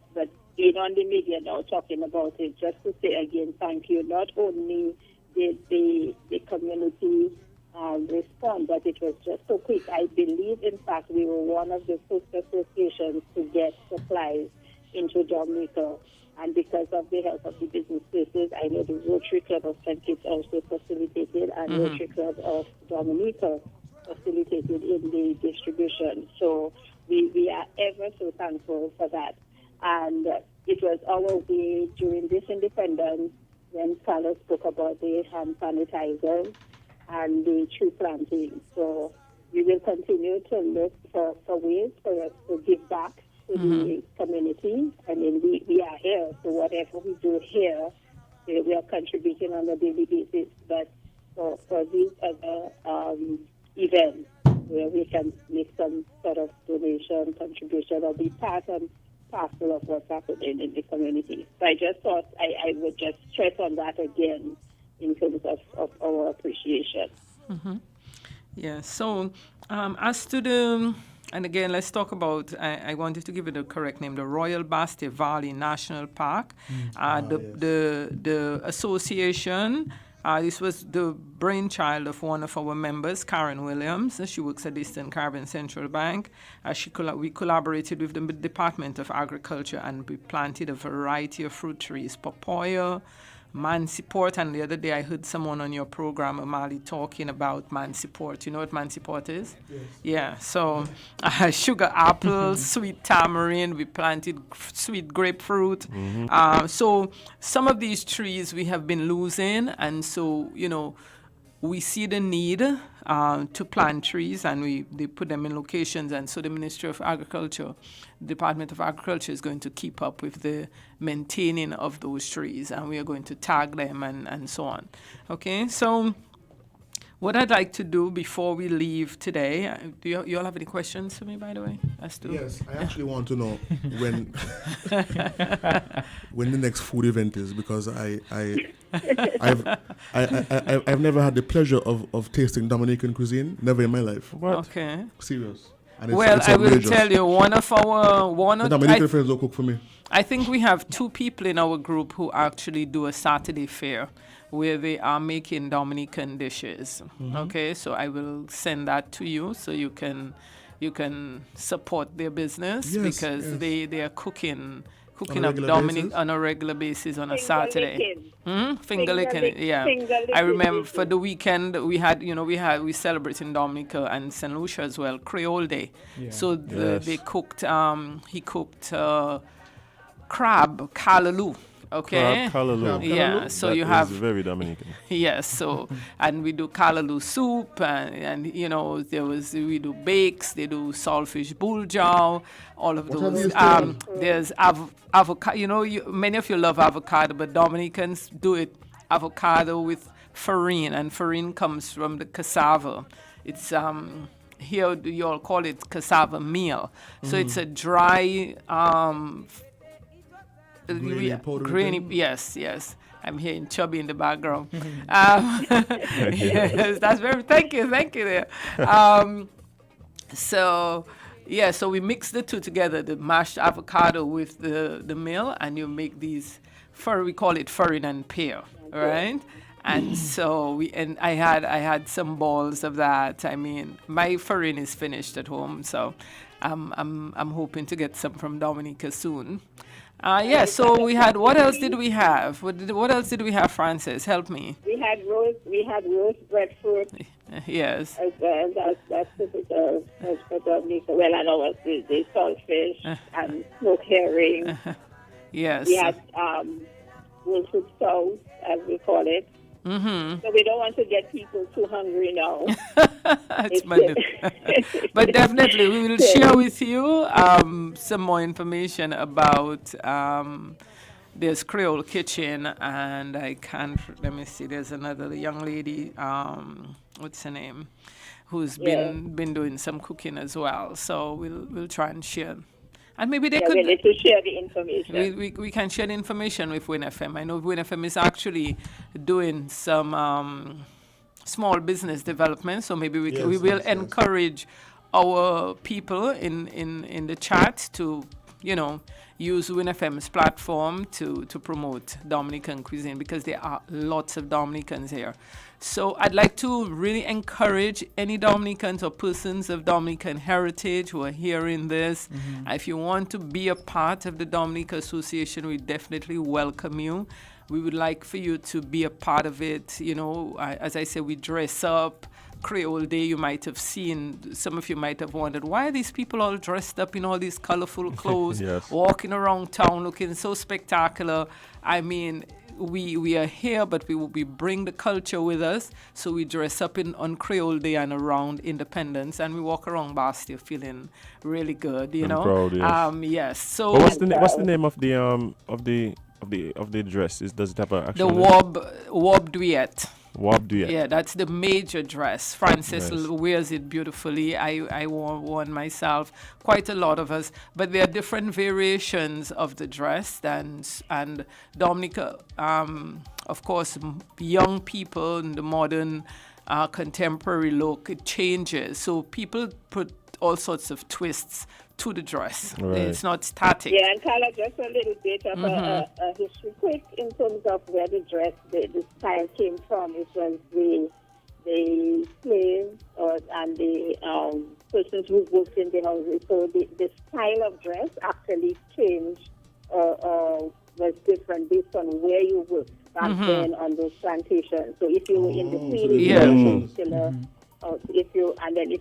being on the media now talking about it, just to say again, thank you. Not only did the community respond, but it was just so quick. I believe, in fact, we were one of the first associations to get supplies into Dominica. And because of the help of the business places, I know the Rotary Club of St. Kitts also facilitated, and Rotary Club of Dominica facilitated in the distribution. So we are ever so thankful for that. And it was our way during this independence when Carlos spoke about the hand sanitizers and the tree planting. So we will continue to look for ways for us to give back to the community. I mean, we are here, so whatever we do here, we are contributing on a daily basis. But for these other events where we can make some sort of donation, contribution, or be part and parcel of what's happening in the community. So I just thought I would just stress on that again in terms of our appreciation. Yeah, so as to the, and again, let's talk about, I wanted to give it a correct name, the Royal Basti Valley National Park. The association, this was the brainchild of one of our members, Karen Williams. She works at the Eastern Caribbean Central Bank. We collaborated with the Department of Agriculture, and we planted a variety of fruit trees, papaya, Mansiport, and the other day I heard someone on your program, Amali, talking about Mansiport. You know what Mansiport is? Yes. Yeah, so sugar apples, sweet tamarind, we planted sweet grapefruit. So some of these trees we have been losing, and so, we see the need to plant trees, and they put them in locations, and so the Ministry of Agriculture, Department of Agriculture is going to keep up with the maintaining of those trees, and we are going to tag them and so on. Okay, so what I'd like to do before we leave today, do you all have any questions for me, by the way? Yes, I actually want to know when the next food event is, because I've never had the pleasure of tasting Dominican cuisine. Never in my life. What? Okay. Serious. And I will tell you, the Dominican friends don't cook for me. I think we have 2 people in our group who actually do a Saturday fair where they are making Dominican dishes. Mm-hmm. Okay, so I will send that to you so you can support their business because they are cooking up Dominic on a regular basis on a Saturday. Finger licking, yeah. I remember for the weekend we celebrated Dominica and St. Lucia as well, Creole Day. Yeah. So they cooked. He cooked crab callaloo. Okay. Crab callaloo. Yeah. So that you have very Dominican. Yes. So and we do callaloo soup and we do bakes. They do saltfish buljow. All of those. There's avocado. Many of you love avocado, but Dominicans do it avocado with farine, and farine comes from the cassava. It's here you all call it cassava meal. So it's a dry grainy. Yes. I'm hearing Chubby in the background. Yes, that's very. Thank you there. So we mix the two together, the mashed avocado with the meal, and you make these we call it farine and pear, right? And so I had some balls of that. I mean, my farine is finished at home, so I'm hoping to get some from Dominica soon. So we had. What else did we have? What else did we have, Francis? Help me. We had roast breadfruit. Yes. As well. That's typical for Dominica. Well, I know the saltfish and smoked herring. Yes. We had roasted sauce, as we call it. Mm-hmm. So we don't want to get people too hungry now. But definitely we will share with you some more information about there's Creole Kitchen, and let me see, there's another young lady, what's her name, who's been doing some cooking as well. So we'll try and share. And maybe they could. We need to share the information. We can share the information with WinFM. I know WinFM is actually doing some small business development, so maybe we will encourage our people in the chat to use WinFM's platform to promote Dominican cuisine, because there are lots of Dominicans here. So I'd like to really encourage any Dominicans or persons of Dominican heritage who are hearing this. Mm-hmm. If you want to be a part of the Dominican Association, we definitely welcome you. We would like for you to be a part of it. As I say, we dress up. Creole Day, you might have seen, some of you might have wondered, why are these people all dressed up in all these colorful clothes, walking around town looking so spectacular? I mean, we are here, but we bring the culture with us. So we dress up on Creole Day and around Independence, and we walk around Bastille feeling really good, Proud, yes. Yes. So what's the name of the dress? Does it have a actual the Wob Duet? Wob Duet. Yeah, that's the major dress. Francis wears it beautifully. I wore one myself, quite a lot of us. But there are different variations of the dress. And Dominica, of course, young people in the modern contemporary look, it changes. So people put all sorts of twists to the dress. Right. It's not static. Yeah, and Carla, just a little bit of a history quick in terms of where the dress, the style came from. It was the slaves and the persons who worked in the houses. So the style of dress actually changed or was different based on where you worked back then on those plantations. So if you were in the field, if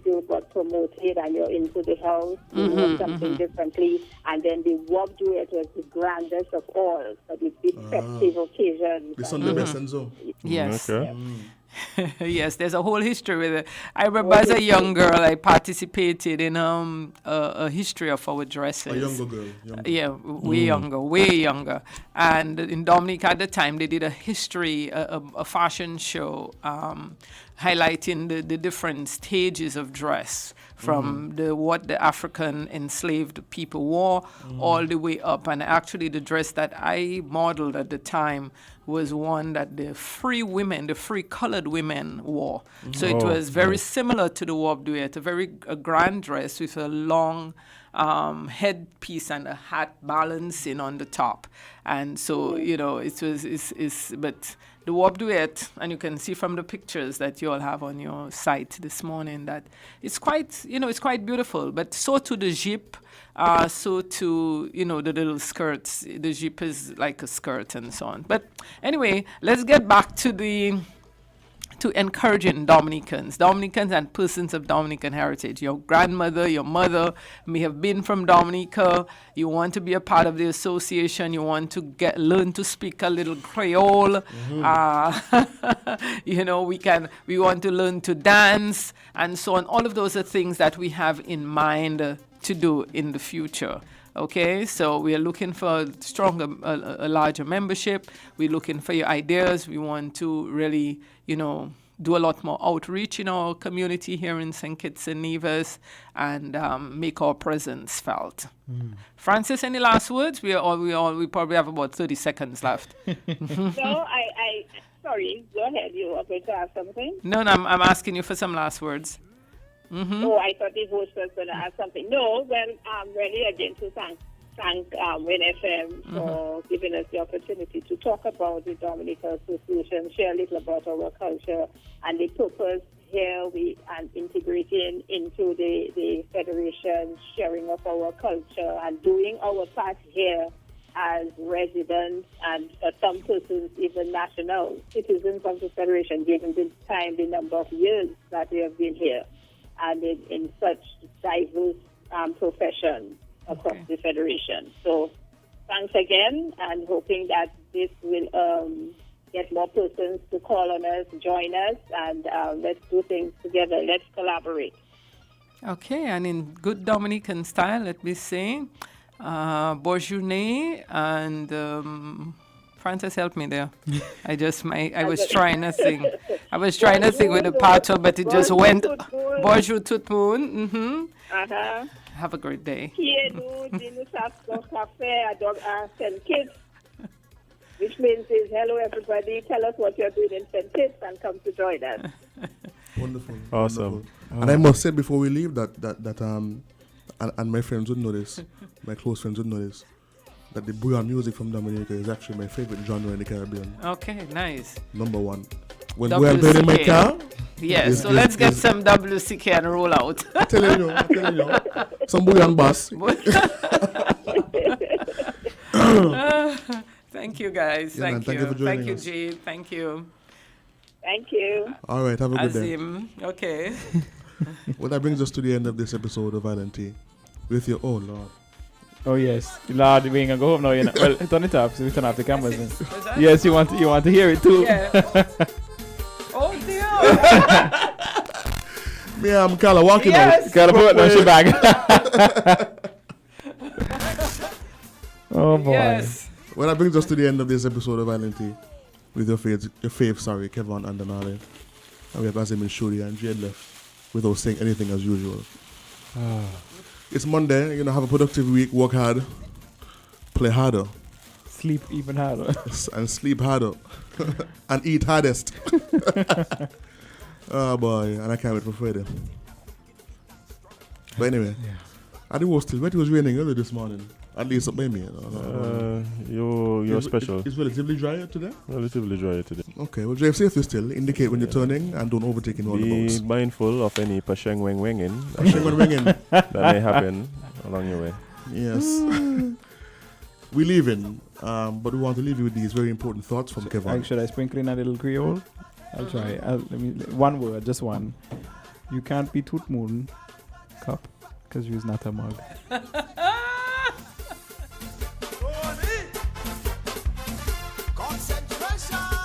you got promoted and you're into the house, you want something differently. And then the Wob Duet was the grandest of all for the festive occasions. The Sunday best and so. Yes. Okay. Yes, there's a whole history with it. I remember as a young girl, I participated in a history of our dresses. A younger girl. Yeah, way younger. And in Dominica at the time, they did a history, a fashion show, highlighting the different stages of dress from what the African enslaved people wore all the way up. And actually the dress that I modeled at the time was one that the free colored women wore. So it was very similar to the Wob Duet, a grand dress with a long headpiece and a hat balancing on the top. And so, but the Wob Duet, and you can see from the pictures that you all have on your site this morning that it's quite beautiful. But so to the jeep, so to, the little skirts. The jeep is like a skirt and so on. But anyway, let's get back to encouraging Dominicans and persons of Dominican heritage. Your grandmother, your mother may have been from Dominica. You want to be a part of the association. You want to learn to speak a little Creole. We want to learn to dance and so on. All of those are things that we have in mind to do in the future. Okay, so we are looking for a larger membership. We're looking for your ideas. We want to really, do a lot more outreach in our community here in St. Kitts and Nevis and make our presence felt. Francis, any last words? We probably have about 30 seconds left. No, sorry, go ahead. You were going to ask something? No, I'm asking you for some last words. Oh, I thought the host was going to ask something. No, well, really again to thank Win FM for giving us the opportunity to talk about the Dominican Association, share a little about our culture and the purpose here and integrating into the Federation, sharing of our culture and doing our part here as residents and for some persons even national citizens of the Federation, given the number of years that we have been here. And in such diverse professions across the Federation. So thanks again, and hoping that this will get more persons to call on us, join us, and let's do things together. Let's collaborate. Okay, and in good Dominican style, let me say, bonjour, and Francis, help me there. I was trying to sing. I was trying to sing with the pato, but it just went. Bonjour tout le monde. Have a great day. Which means hello everybody. Tell us what you're doing in St. Kitts and come to join us. Wonderful. Awesome. Wonderful. And I must say before we leave that and my friends would know this, my close friends would know this, that the bouillon music from Dominica is actually my favorite genre in the Caribbean. Okay, nice. Number one. When we are in my car. Yes, so let's get some WCK and roll out. I'm telling you. Some bouillon bass. Thank you, guys. Yeah, thank you. For joining thank you, us. Jade. Thank you. Thank you. All right, have a good Azim. Day. Okay. Well, that brings us to the end of this episode of Island Tea. With your, oh Lord. Oh yes, Lord, we ain't gonna go home now. Well, turn it off, so we turn off the cameras. Yes, you want to hear it too. Yeah. Oh dear. Me, I'm Carla walking out. Carla put no she bag. Oh boy. Yes. Well, that brings us to the end of this episode of Island Tea with your fave, Kevon and Amali. And we have Azim and Shuri and Jade left without saying anything as usual. It's Monday, have a productive week, work hard, play harder. Sleep even harder. And sleep harder. And eat hardest. Oh boy, and I can't wait for Friday. But anyway, I think it was raining early this morning. At least up by me. You're special. It's relatively dry today? Relatively dry today. Okay, well drive safely still. Indicate when you're turning and don't overtake in all the boats. Be mindful of any pasheng weng wenging that may happen along your way. Yes. We're leaving, but we want to leave you with these very important thoughts from Kevon. Should I sprinkle in a little Creole? I'll try. One word, just one. You can't be Toot Moon cup because you're not a mug. Concentration.